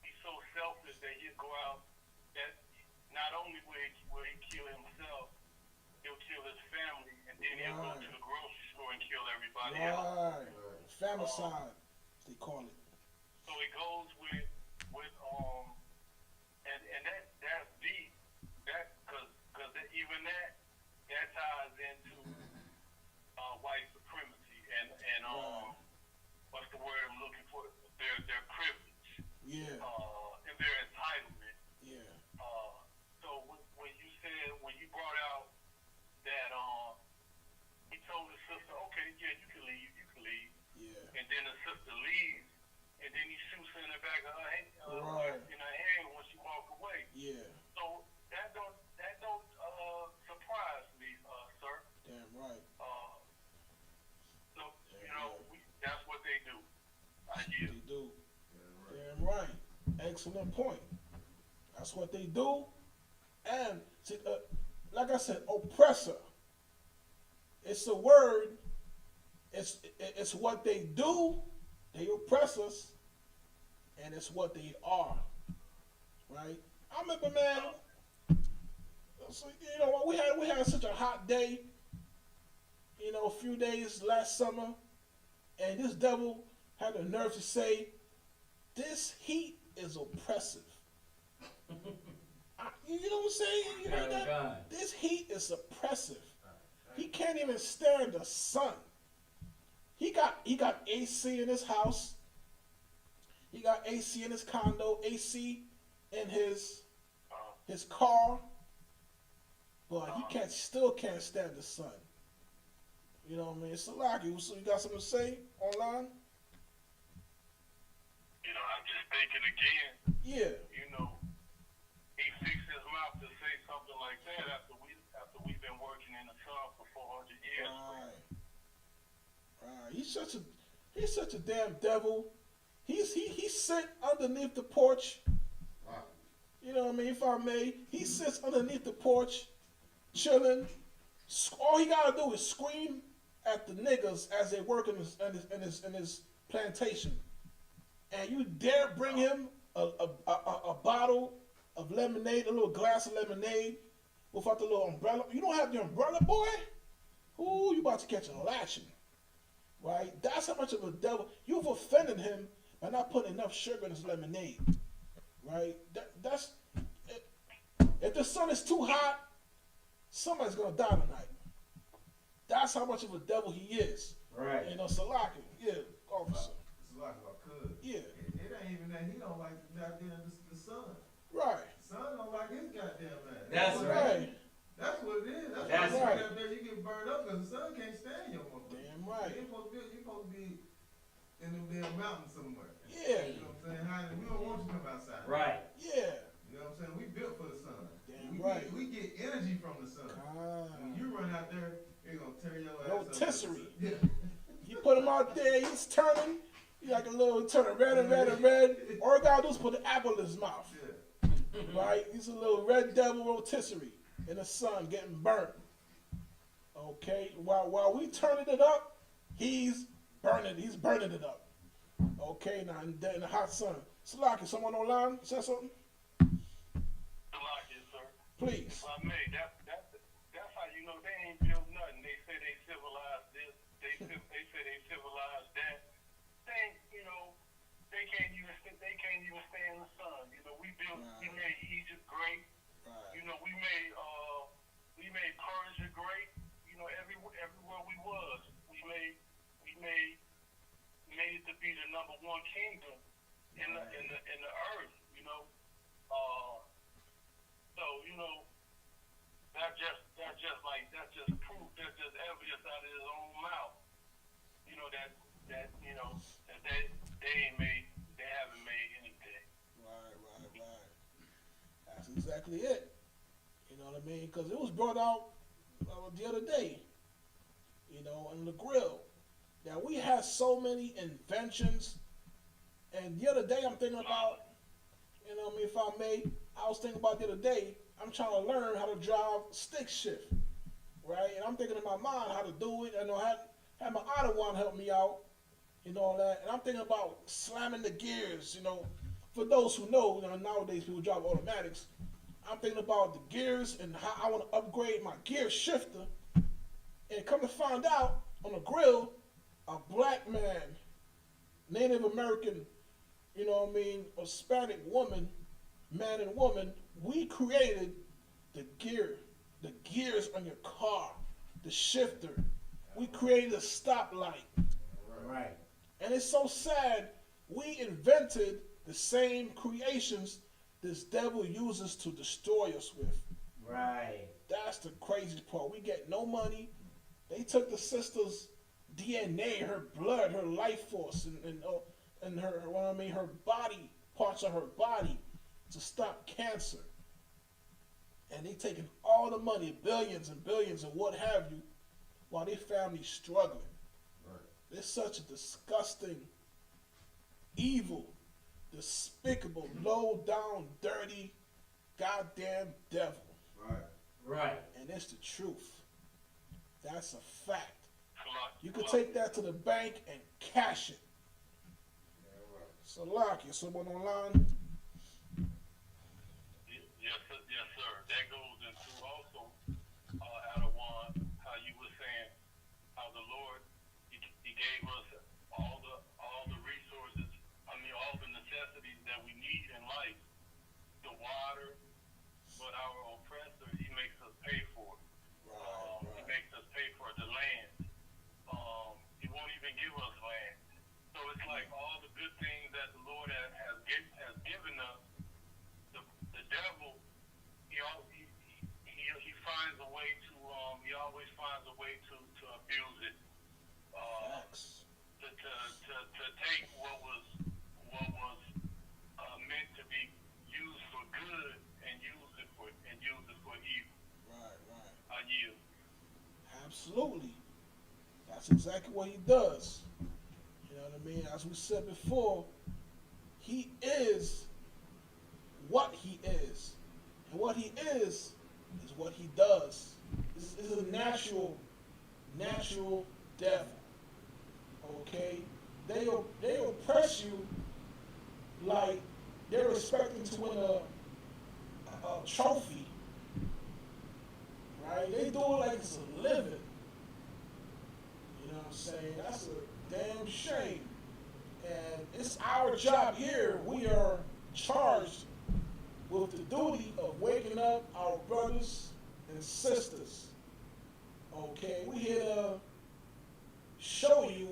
F: he's so selfish that he'll go out. That not only will he kill himself, he'll kill his family, and then he'll go to the grocery store and kill everybody else.
B: Famicide, they call it.
F: So it goes with and that's deep. That because even that ties into white supremacy and what's the word I'm looking for? Their privilege.
B: Yeah.
F: And their entitlement.
B: Yeah.
F: So when you brought out that he told his sister, okay, yeah, you can leave.
B: Yeah.
F: And then the sister leaves, and then he shoots her in the back of her head, in her head when she walks away.
B: Yeah.
F: So that don't surprise me, sir.
B: Damn right.
F: That's what they do.
B: They do. Damn right. Excellent point. That's what they do. And see, like I said, oppressor. It's a word. It's what they do. They oppress us, and it's what they are. Right? I remember, man. So, you know, we had such a hot day. You know, a few days last summer, and this devil had the nerve to say, "This heat is oppressive." You know what I'm saying? You heard that?
G: God.
B: This heat is oppressive. He can't even stand the sun. He got AC in his house. He got AC in his condo, AC in his car, but he still can't stand the sun. You know what I mean? So like you got something to say online?
F: I'm just thinking again.
B: Yeah.
F: He fixed his mouth to say something like that after we've been working in the sun for 400 years.
B: Right. He's such a damn devil. He sit underneath the porch.
H: Wow.
B: You know what I mean? If I may, he sits underneath the porch, chilling. All he gotta do is scream at the niggas as they work in his plantation, and you dare bring him a bottle of lemonade, a little glass of lemonade, without the little umbrella. You don't have the umbrella, boy. Ooh, you about to catch a lashing. Right? That's how much of a devil. You've offended him by not putting enough sugar in his lemonade. Right? If the sun sun is too hot, somebody's gonna die tonight. That's how much of a devil he is.
G: Right.
B: You know, Salaki, yeah, officer.
H: It's like I could.
B: Yeah.
H: It ain't even that he don't like the sun.
B: Right.
H: Son don't like his goddamn man.
G: That's right.
H: That's what it is.
B: That's
H: why
B: right.
H: Up there you get burned up because the sun can't stand your motherfucker.
B: Damn right.
H: You supposed to be in them damn mountains somewhere.
B: Yeah.
H: You know what I'm saying? Honey, we don't want you to come outside.
G: Right.
B: Yeah.
H: You know what I'm saying? We built for the sun.
B: Damn right.
H: We get energy from the sun. When you run out there, it's gonna tear your ass up.
B: Rotisserie.
H: Yeah.
B: You put him out there, he's turning. He's like a little turning red and red and red. All you gotta do is put the apple in his mouth.
H: Yeah.
B: Right? He's a little red devil rotisserie in the sun getting burnt. Okay? While we turning it up, he's burning it up. Okay, now in the hot sun. Salaki, someone online say something?
F: Salaki, sir.
B: Please.
F: That's how you know they ain't built nothing. They say they civilized this. They say they civilized that. They ain't, they can't even stay in the sun. We built. Right. We made Egypt great. Right. We made Persia great. Everywhere we was, we made it to be the number one kingdom in the earth. That's just proof. That's just evidence out of his own mouth. That they haven't made anything.
B: Right. That's exactly it. You know what I mean? Because it was brought out the other day, on the grill. Now, we have so many inventions. And the other day, I'm thinking about, if I may, I was thinking about the other day, I'm trying to learn how to drive stick shift, right? And I'm thinking in my mind how to do it. Have my Ottawa help me out, all that. And I'm thinking about slamming the gears, For those who know, nowadays people drive automatics. I'm thinking about the gears and how I want to upgrade my gear shifter. And come to find out, on the grill, a black man, Native American, Hispanic woman, man and woman, we created the gears on your car, the shifter. We created a stoplight.
G: Right.
B: And it's so sad, we invented the same creations this devil uses to destroy us with.
G: Right.
B: That's the crazy part. We get no money. They took the sister's DNA, her blood, her life force, and her body, parts of her body, to stop cancer. And they taking all the money, billions and billions and what have you, while their family's struggling. Right. It's such a disgusting, evil, despicable, low down, dirty, goddamn devil.
G: Right.
B: And it's the truth. That's a fact. You could take that to the bank and cash it. Salaki, someone online?
F: Yes, sir. That goes into also, Adawan, how you were saying how the Lord, he gave us all the resources, all the necessities that we need in life, the water, but our oppressor, he makes us pay for it. He makes us pay for the land. He won't even give us land. So it's like all the good things that the Lord has given us, the devil, he finds a way to, he always finds a way to abuse it. To take what was meant to be used for good and use it for evil.
B: Right.
F: I yield.
B: Absolutely. That's exactly what he does. You know what I mean? As we said before, he is what he is. And what he is what he does. This is a natural devil. Okay? They oppress you like they're expecting to win a trophy. Right? They do it like it's a living. You know what I'm saying? That's a damn shame. And it's our job here. We are charged with the duty of waking up our brothers and sisters. Okay, we here to show you,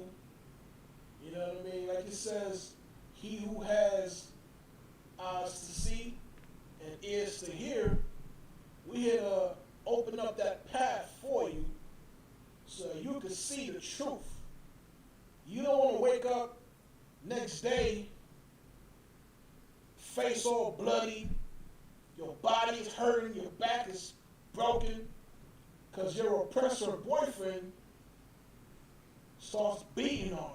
B: you know what I mean? Like it says, he who has eyes to see and ears to hear, we here to open up that path for you so you can see the truth. You don't want to wake up next day, face all bloody, your body is hurting, your back is broken, because your oppressor boyfriend starts beating on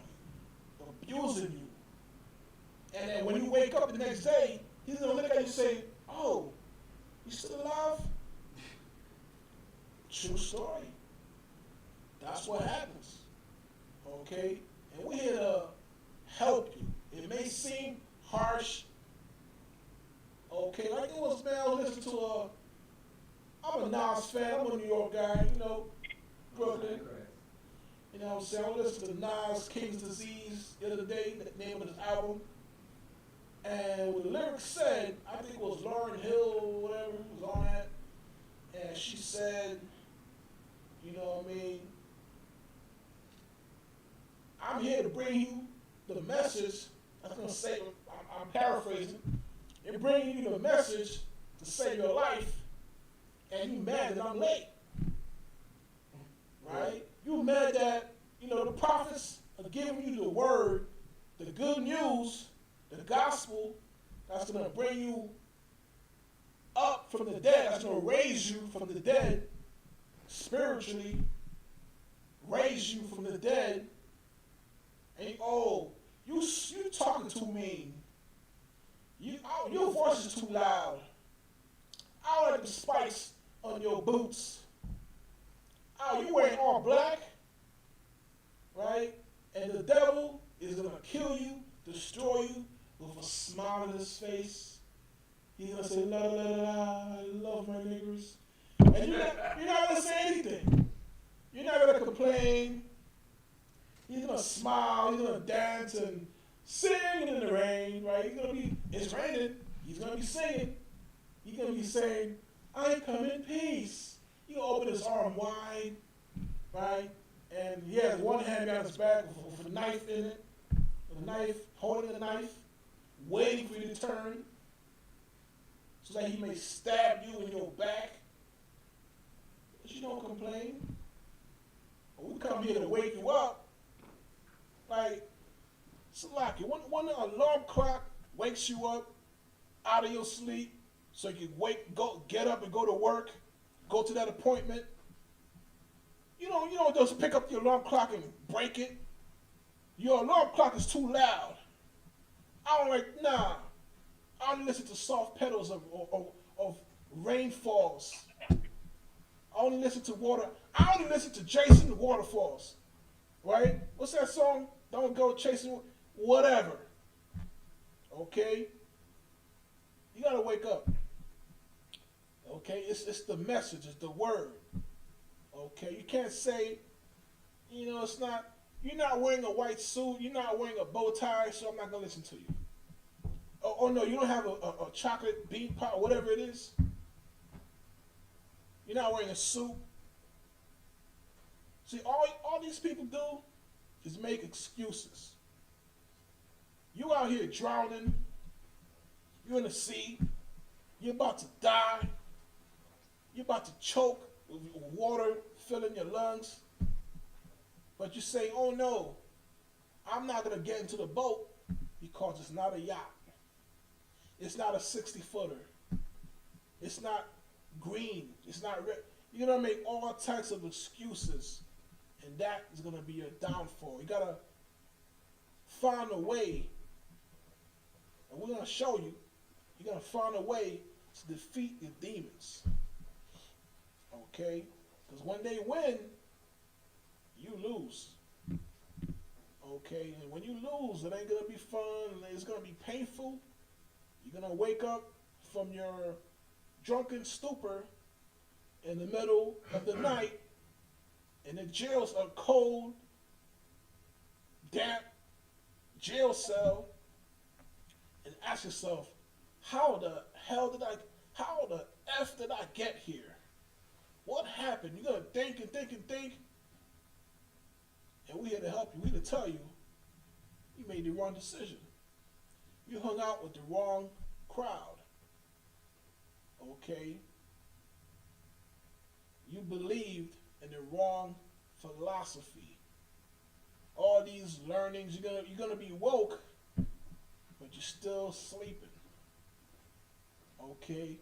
B: you, abusing you. And then when you wake up the next day, he's going to look at you and say, oh, you still alive? True story. That's what happens. Okay? And we're here to help you. It may seem harsh. Okay, like it was, man, I was listening to I'm a Nas fan, I'm a New York guy, you know, Brooklyn. You know what I'm saying? I listened to Nas, King's Disease, the other day, the name of his album. And what the lyrics said, I think it was Lauryn Hill or whatever was on that. And she said, you know what I mean, I'm here to bring you the message. I was going to say, I'm paraphrasing. And bringing you the message to save your life, and you mad that I'm late. Right? You mad that, you know, the prophets are giving you the word, the good news, the gospel that's going to bring you up from the dead, that's going to raise you from the dead, spiritually, raise you from the dead. And oh, you talking too mean. Your voice is too loud. I don't like the spikes on your boots. Oh, you wearing all black, right? And the devil is gonna kill you, destroy you with a smile on his face. He's gonna say, la la la la, I love my niggers. And you're not gonna say anything. You're not gonna complain. He's gonna smile, he's gonna dance and sing in the rain, right? It's raining, he's gonna be singing. He's gonna be saying, I come in peace. He's gonna open his arm wide, right? And he has one hand behind his back with a knife in it, holding a knife, waiting for you to turn, so that he may stab you in your back. But you don't complain. We come here to wake you up. Like, Salaki, when the alarm clock wakes you up out of your sleep, so you get up and go to work, go to that appointment. You don't just pick up your alarm clock and break it. Your alarm clock is too loud. I don't listen to soft pedals of rainfalls. I only listen to water. I only listen to Jason Waterfalls. Right? What's that song? Don't go chasing whatever. Okay? You gotta wake up. Okay? It's the message, it's the word. Okay? You can't say, it's not, you're not wearing a white suit, you're not wearing a bow tie, so I'm not gonna listen to you. Oh no, you don't have a chocolate bean pie, whatever it is. You're not wearing a suit. See, all these people do is make excuses. You out here drowning. You're in the sea. You're about to die. You're about to choke with water filling your lungs. But you say, oh no, I'm not going to get into the boat because it's not a yacht. It's not a 60-footer. It's not green. It's not red. You're going to make all types of excuses. And that is going to be your downfall. You got to find a way. And we're going to show you. You're going to find a way to defeat your demons. Okay? Because when they win, you lose. Okay? And when you lose, it ain't going to be fun. It's going to be painful. You're going to wake up from your drunken stupor in the middle of the night. And the jails are cold, damp jail cell. And ask yourself, how the hell did how the F did I get here? What happened? You're going to think and think and think. And we're here to help you. We're here to tell you you made the wrong decision. You hung out with the wrong crowd. Okay? You believed in the wrong philosophy. All these learnings, you're gonna be woke, but you're still sleeping. Okay?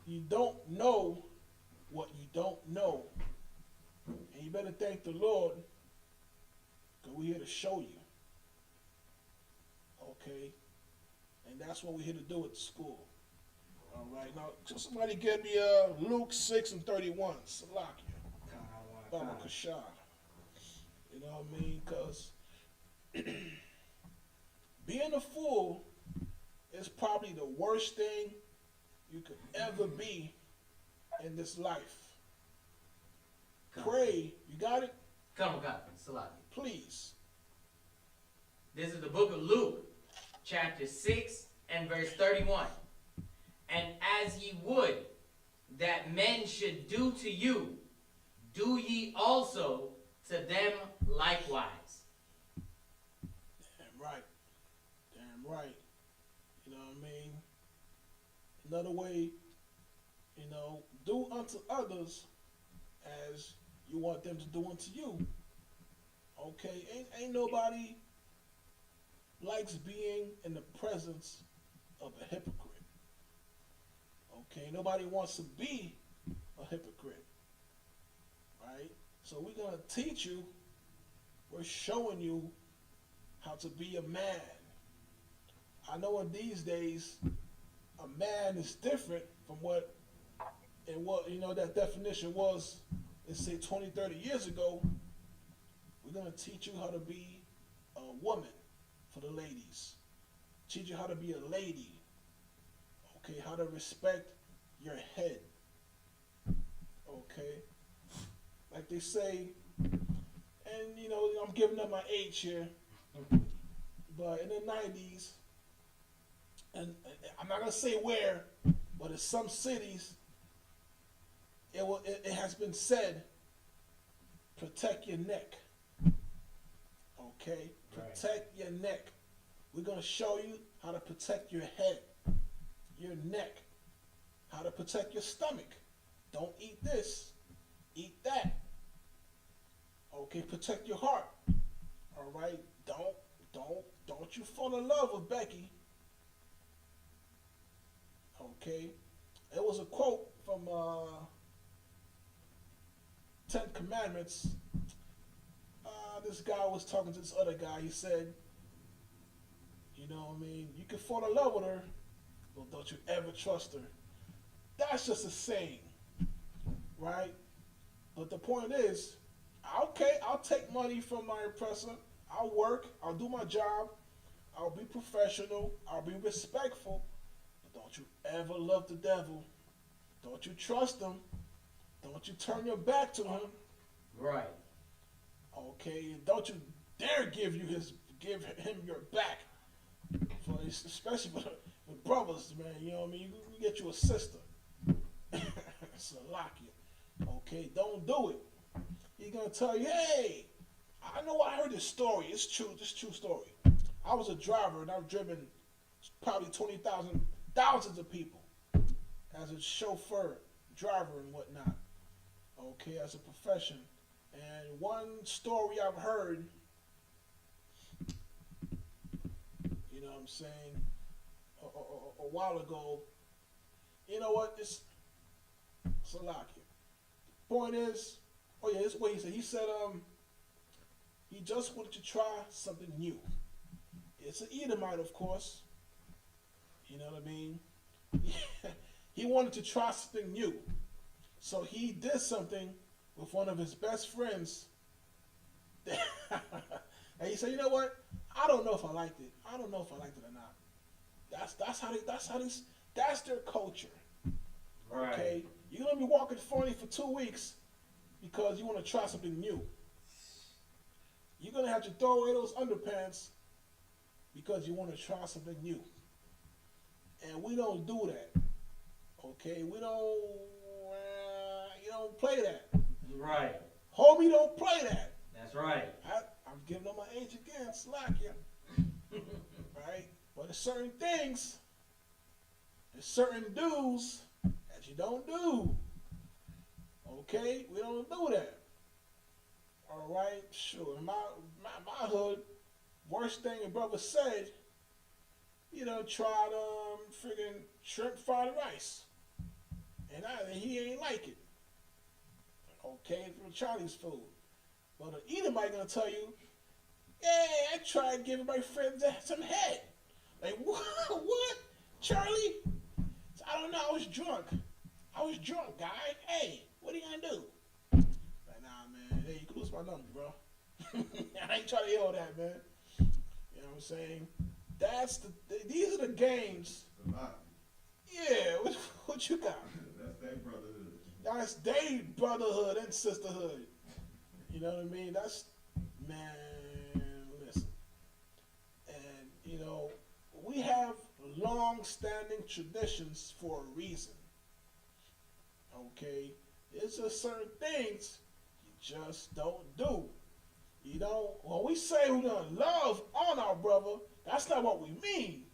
B: You don't know what you don't know. And you better thank the Lord, because we're here to show you. Okay? And that's what we're here to do at the school. All right, now somebody give me Luke 6:31. Salakia. Baba Kashar. You know what I mean? Because being a fool is probably the worst thing you could ever be in this life. Pray. You got it?
G: Come on, Salakia.
B: Please.
G: This is the book of Luke, chapter 6 and verse 31. And as ye would that men should do to you, do ye also to them likewise.
B: Damn right. Damn right. You know what I mean? Another way, do unto others as you want them to do unto you. Okay? Ain't nobody likes being in the presence of a hypocrite. Okay, nobody wants to be a hypocrite, right? So we're going to teach you, we're showing you how to be a man. I know in these days, a man is different from what that definition was, let's say 20, 30 years ago. We're going to teach you how to be a woman for the ladies. Teach you how to be a lady. Okay, how to respect your head. Okay? Like they say, and I'm giving up my age here, but in the 90s, and I'm not going to say where, but in some cities, it has been said, protect your neck. Okay? Protect your neck. We're going to show you how to protect your head, your neck, how to protect your stomach. Don't eat this, eat that. Okay, protect your heart. All right, don't you fall in love with Becky. Okay, it was a quote from 10 Commandments. This guy was talking to this other guy. He said, you can fall in love with her, but don't you ever trust her. That's just a saying, right? But the point is, okay, I'll take money from my oppressor. I'll work. I'll do my job. I'll be professional. I'll be respectful. But don't you ever love the devil. Don't you trust him. Don't you turn your back to him.
G: Right.
B: Okay, don't you dare give him your back. Especially with brothers, man. You know what I mean? You get you a sister. Salakia. Okay, don't do it. He's gonna tell you, hey, I know I heard this story. It's true. This true story. I was a driver and I've driven probably 20,000, thousands of people as a chauffeur, driver, and whatnot. Okay, as a profession. And one story I've heard, you know what I'm saying, a while ago, you know what, it's Salakia. Point is, this is what he said. He said, he just wanted to try something new. It's an Edomite, of course. You know what I mean? He wanted to try something new. So he did something with one of his best friends. And he said, you know what? I don't know if I liked it. I don't know if I liked it or not. That's their culture.
G: Right.
B: Okay? You're gonna be walking funny for 2 weeks because you want to try something new. You're gonna have to throw away those underpants because you want to try something new. And we don't do that. Okay, we don't. You don't play that.
G: Right.
B: Homie, don't play that.
G: That's right.
B: I'm giving them my age again, slack you. Right? But there's certain things, there's certain do's that you don't do. Okay? We don't do that. Alright? Sure. In my hood, worst thing a brother said, tried friggin' shrimp fried rice. And he ain't like it. Okay? From Chinese food. But an Edomite gonna tell you, hey, I tried to give my friends some head. Like, what? Charlie? I don't know, I was drunk, guy. Hey, what are you gonna do? Like, nah, man, hey, you can lose my number, bro. I ain't trying to hear all that, man. You know what I'm saying? These are the games. Yeah, what you got?
H: That's their brotherhood.
B: That's their brotherhood and sisterhood. You know what I mean? Man, listen. And, we have long-standing traditions for a reason. Okay? There's just certain things you just don't do. When we say we're going to love on our brother, that's not what we mean.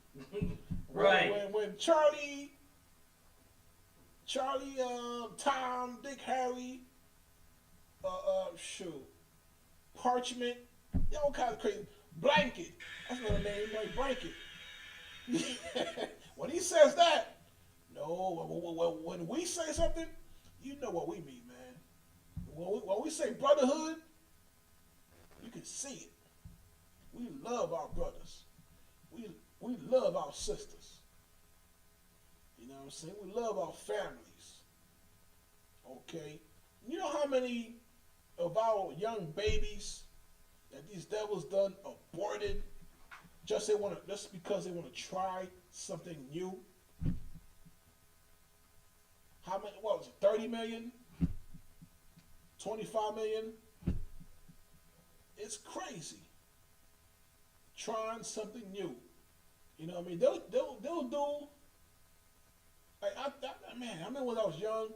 G: Right.
B: When Charlie, Tom, Dick, Harry, Parchment, all kinds of crazy. Blanket. That's another name, like Blanket. When he says that, no, when we say something, you know what we mean, man. When we say brotherhood, you can see it. We love our brothers. We love our sisters. You know what I'm saying? We love our families. Okay? You know how many of our young babies that these devils done aborted just because they want to try something new? How many? What was it? 30 million? 25 million? It's crazy. Trying something new. You know what I mean? They'll do. Like I remember when I was young.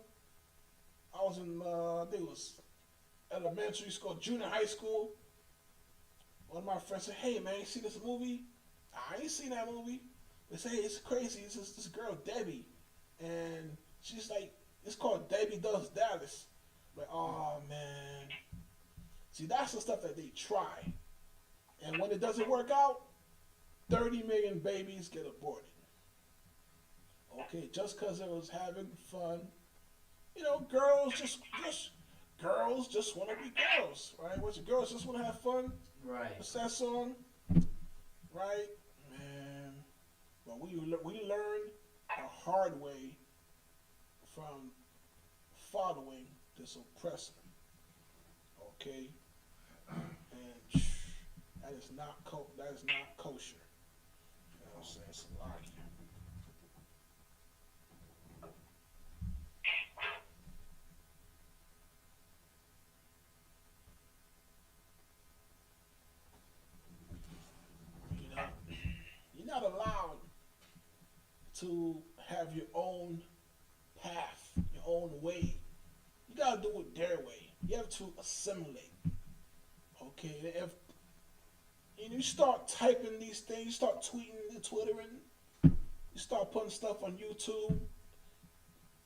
B: I was in I think it was elementary school, junior high school. One of my friends said, "Hey man, you see this movie?" I ain't seen that movie. They say, "Hey, it's crazy. It's this girl Debbie, and she's like, it's called Debbie Does Dallas." Like, oh man. See, that's the stuff that they try, and when it doesn't work out, 30 million babies get aborted. Okay, just because it was having fun. Girls just want to be girls, right? What's the girls just want to have fun?
G: Right.
B: What's that song? Right, man. But we learned a hard way from following this oppressor. Okay, and that is not kosher. You know what I'm saying? It's a lie. You're not allowed to have your own path, your own way. You gotta do it their way. You have to assimilate. Okay, if you start typing these things, you start tweeting and twittering, you start putting stuff on YouTube,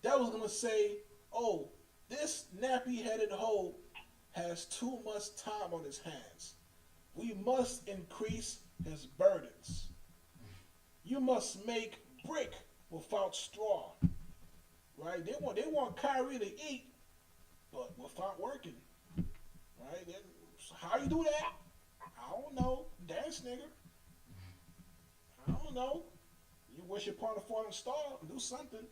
B: that was gonna say, oh, this nappy-headed hoe has too much time on his hands. We must increase his burdens. You must make brick without straw. Right? They want Kyrie to eat, but without working. Right? How you do that? I don't know. Dance, nigga. I don't know. You wish upon a falling star, do something.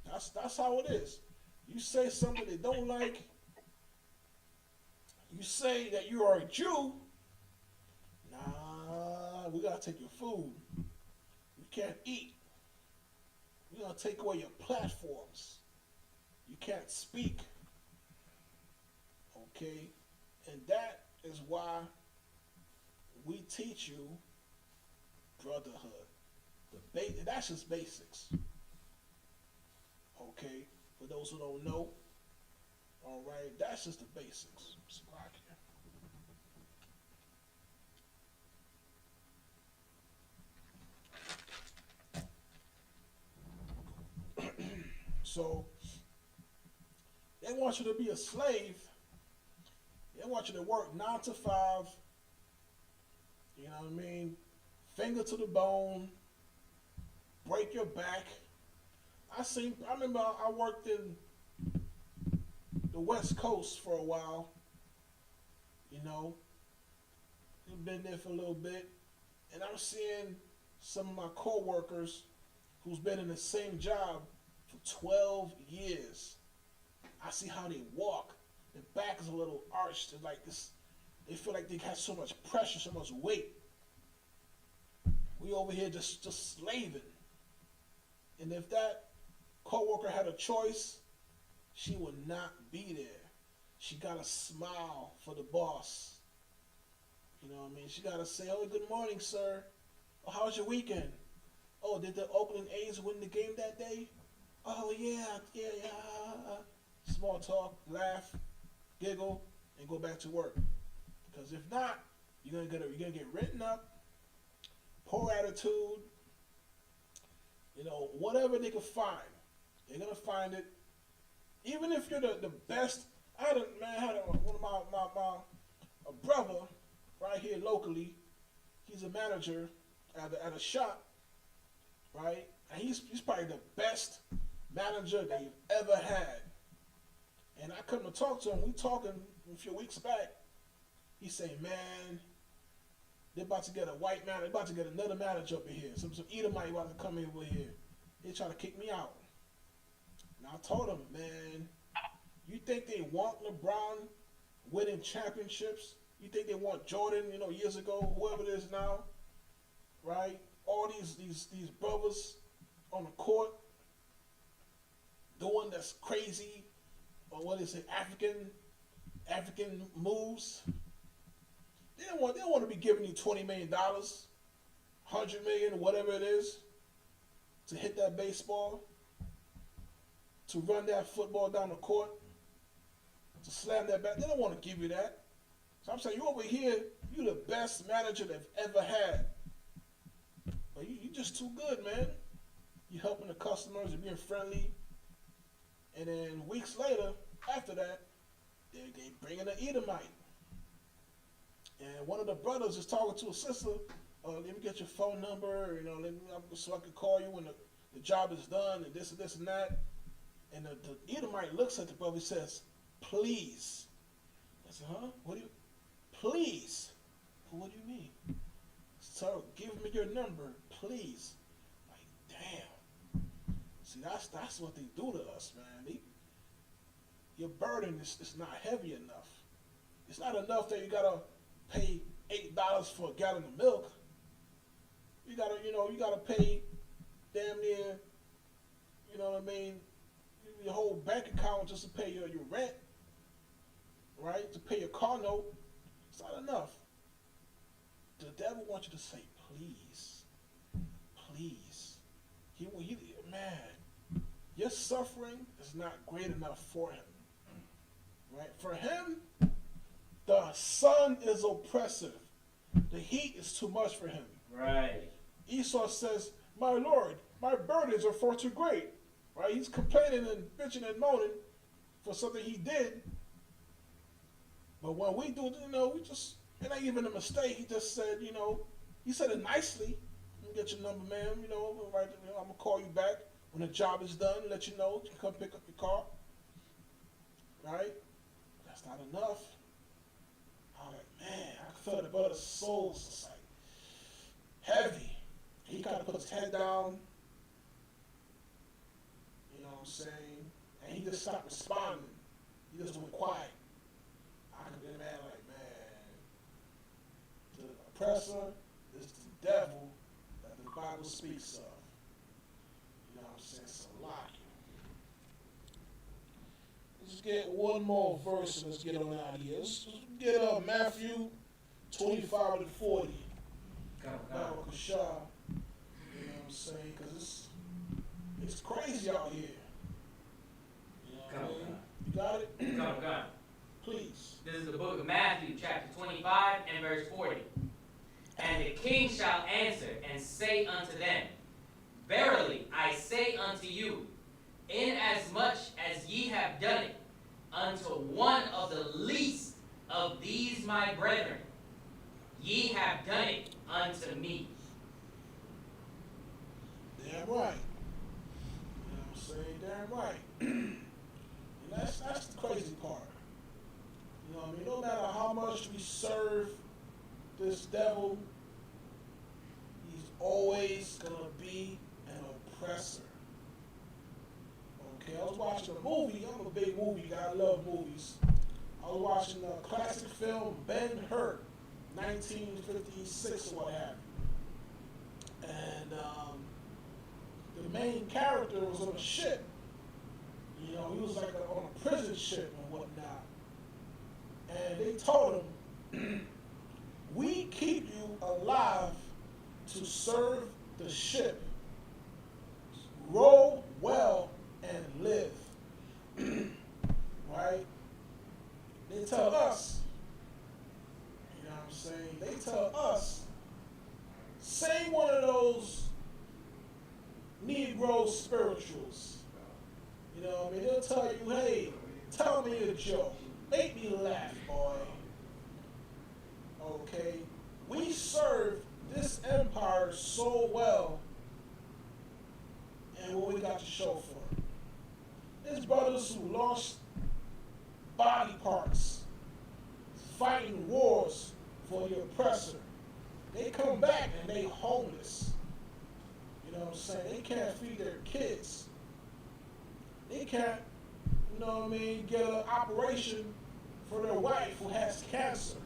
B: That's how it is. You say something they don't like. You say that you are a Jew. Nah, we gotta take your food. You can't eat. We're gonna take away your platforms. You can't speak. Okay? And that is why we teach you brotherhood. That's just basics. Okay, for those who don't know, all right, that's just the basics. It's black here. So they want you to be a slave. They want you to work 9 to 5. You know what I mean? Finger to the bone. Break your back. I remember I worked in the West Coast for a while. You know, I've been there for a little bit, and I'm seeing some of my coworkers who's been in the same job for 12 years. I see how they walk. Their back is a little arched. They're like this. They feel like they have so much pressure, so much weight. We over here just slaving. And if that coworker had a choice, she would not be there. She gotta smile for the boss. You know what I mean? She gotta say, "Oh, good morning, sir. Oh, how was your weekend? Oh, did the Oakland A's win the game that day? Oh, yeah. Small talk, laugh, giggle, and go back to work. Because if not, you're gonna get written up, poor attitude, you know, whatever they can find. They're gonna find it. Even if you're the best. I had one of my a brother right here locally. He's a manager at a shop, right? And he's probably the best manager they've ever had. And I come to talk to him. We talking a few weeks back. He saying, "Man, they're about to get a white man. They're about to get another manager up in here. Some Edomite about to come in over here. They trying to kick me out." And I told him, "Man, you think they want LeBron winning championships? You think they want Jordan, years ago, whoever it is now, right? All these brothers on the court doing that's crazy, or what is it, African moves? They don't want to be giving you $20 million, $100 million, whatever it is, to hit that baseball, to run that football down the court, to slam that bat. They don't want to give you that. So I'm saying, you over here, you the best manager they've ever had. But you just too good, man. You helping the customers and being friendly. And then weeks later, after that, they bring in an Edomite. And one of the brothers is talking to a sister. Let me get your phone number, so I can call you when the job is done, and this and that. And the Edomite looks at the brother and says, "Please." I said, "Huh? What do you? Please? What do you mean?" "So give me your number, please." Like, damn. See, that's what they do to us, man. Your burden is not heavy enough. It's not enough that you gotta pay $8 for a gallon of milk. You gotta pay damn near, you know what I mean, your whole bank account just to pay your rent, right? To pay your car note. It's not enough. The devil wants you to say, "Please, please." Man, your suffering is not great enough for him, right? For him, the sun is oppressive. The heat is too much for him.
G: Right.
B: Esau says, "My Lord, my burdens are far too great." Right? He's complaining and bitching and moaning for something he did. But when we do, it ain't even a mistake. He just said, he said it nicely. "Let me get your number, man. Right, I'm gonna call you back when the job is done. Let you know. You can come pick up your car." Right? That's not enough. I'm like, man, I felt the brother's soul was like heavy. He kind of put his head down. You know what I'm saying? And he just stopped responding. He just went quiet. I could be mad like, man, the oppressor is the devil that the Bible speaks of. You know what I'm saying? It's a lot. Let's get one more verse and let's get on out of here. Let's get Matthew 25 to 40.
G: Come.
B: You know what I'm I'm saying? Because it's crazy out here. You know what I mean? You got it?
G: Come.
B: Please.
G: This is the book of Matthew, chapter 25 and verse 40. And the king shall answer and say unto them, Verily I say unto you, inasmuch as ye have done it unto one of the least of these my brethren, ye have done it unto me.
B: Damn right. You know what I'm saying? Damn right. And that's the crazy part. You know what I mean? No matter how much we serve this devil, he's always going to be an oppressor. Okay, I was watching a movie. I'm a big movie guy. I love movies. I was watching a classic film, Ben-Hur, 1956 or what have you. And the main character was on a ship. You know, he was like on a prison ship and whatnot. And they told him, we keep you alive to serve the ship. Row well and live. Right? They tell us, you know what I'm saying? They tell us, say one of those Negro spirituals. You know what I mean? They'll tell you, hey, tell me a joke. Make me laugh, boy. Okay? We serve this empire so well, and what we got to show for it. There's brothers who lost body parts, fighting wars for the oppressor. They come back and they homeless. You know what I'm saying? They can't feed their kids. They can't, you know what I mean, get an operation for their wife who has cancer.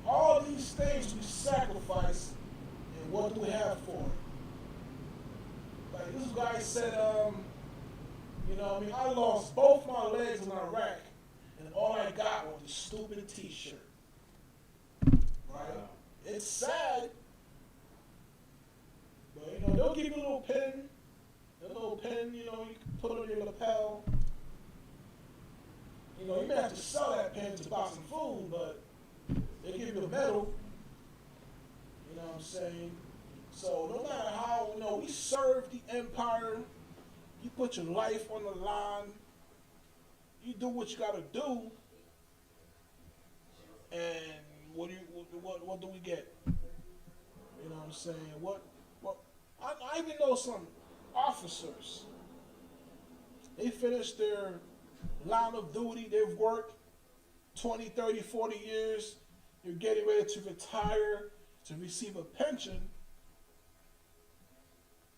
B: All these things we sacrifice, and what do we have for it? Like this guy said, you know what I mean, I lost both my legs in Iraq, and all I got was a stupid t-shirt. Right? It's sad, but you know, they'll give you a little pin, you know, you can put on your lapel. You know, you may have to sell that pin to buy some food, but they give you a medal. You know what I'm saying? So no matter how, you know, we serve the empire, you put your life on the line, you do what you gotta do, and what do we get? You know what I'm saying? What I even know some officers. They finished their line of duty, they've worked 20, 30, 40 years, they're getting ready to retire, to receive a pension,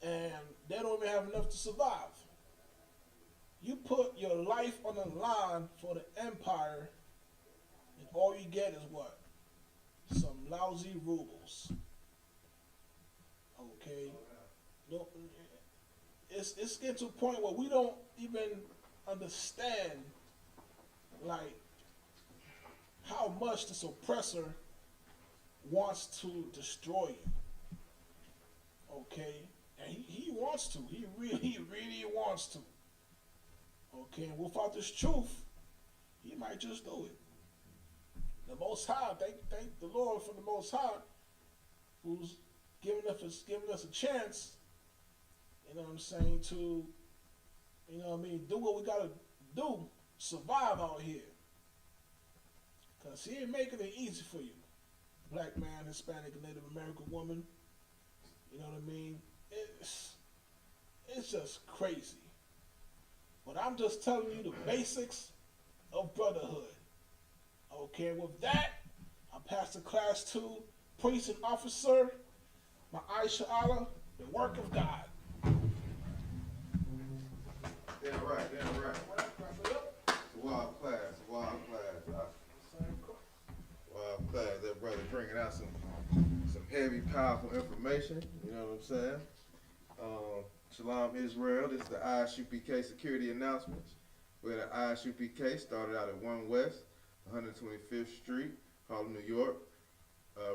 B: and they don't even have enough to survive. You put your life on the line for the empire, and all you get is what? Some lousy rubles. Okay? No, it's getting to a point where we don't even understand, like, how much this oppressor wants to destroy you. Okay? And he wants to. He really wants to. Okay? And without this truth, he might just do it. The Most High, thank the Lord for the Most High, who's giving us a chance, you know what I'm saying, to, you know what I mean, do what we gotta do, survive out here. Because he ain't making it easy for you. Black man, Hispanic, Native American woman. You know what I mean? It's just crazy. But I'm just telling you the basics of brotherhood. Okay, with that, I pass the class to priest and officer, my I.S.U.P.K, the work of God.
H: Damn right. Wild class. Wild class. That brother bringing out some heavy, powerful information. You know what I'm saying? Shalom, Israel. This is the I.S.U.P.K security announcements. Where the I.S.U.P.K started out at 1 West, 125th Street, Harlem, New York.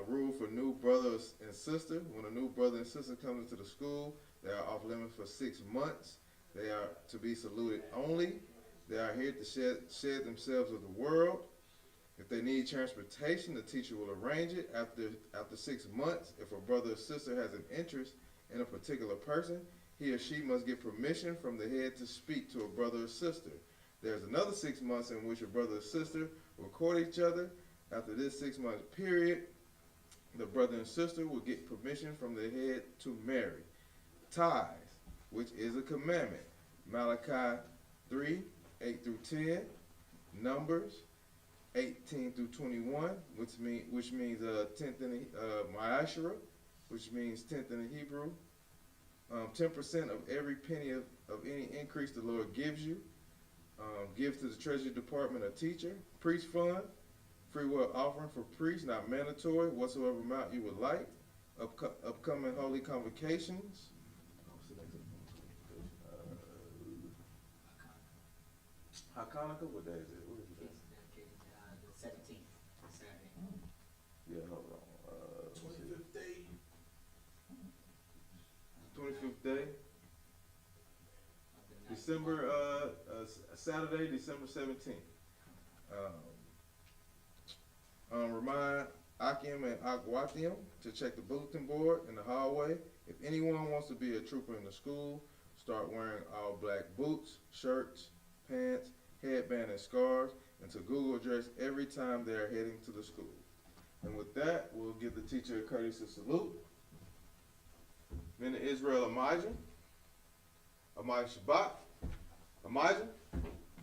I: rule for new brothers and sister. When a new brother and sister comes into the school, they are off limits for 6 months. They are to be saluted only. They are here to shed themselves with the world. If they need transportation, the teacher will arrange it. After 6 months, if a brother or sister has an interest in a particular person, he or she must get permission from the head to speak to a brother or sister. There's another 6 months in which a brother or sister will court each other. After this 6-month period, the brother and sister will get permission from the head to marry. Tithes, which is a commandment. Malachi 3, 8 through 10. Numbers 18 through 21, which means 10th in Ma'ashera, which means 10th in the Hebrew. 10% of every penny of any increase the Lord gives you. Give to the Treasury Department a teacher. Priest fund. Free will offering for priests, not mandatory, whatsoever amount you would like. Upcoming holy convocations. Hanukkah, what day is it? What is it?
G: The 17th, Saturday.
I: Yeah, hold on.
B: 25th day.
I: 25th day. December, Saturday, December 17th. Remind Akim and Akwatium to check the bulletin board in the hallway. If anyone wants to be a trooper in the school, start wearing all black boots, shirts, pants, headband, and scarves, and to Google dress every time they are heading to the school. And with that, we'll give the teacher a courtesy salute. Men of Israel, Amijah, Shabbat, Amijah,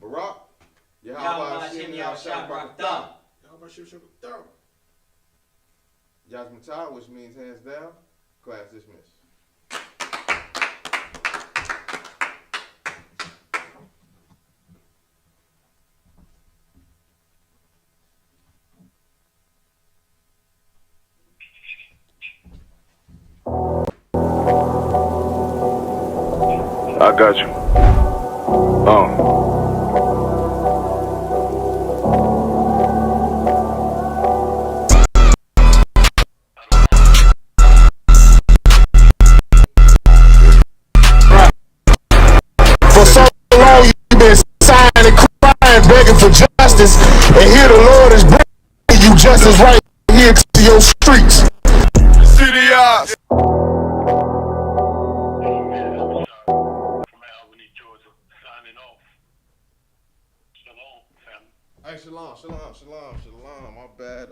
I: Barak, Yahweh Hashem Yahshua Barakatah. Yasmatah, which means hands down. Class dismissed.
F: I got you.
E: For so long you've been sighing and crying, begging for justice, and here the Lord is bringing you justice right here to your streets. City eyes.
F: From Albany, Georgia, signing off. Shalom, family.
I: Hey, shalom. My bad.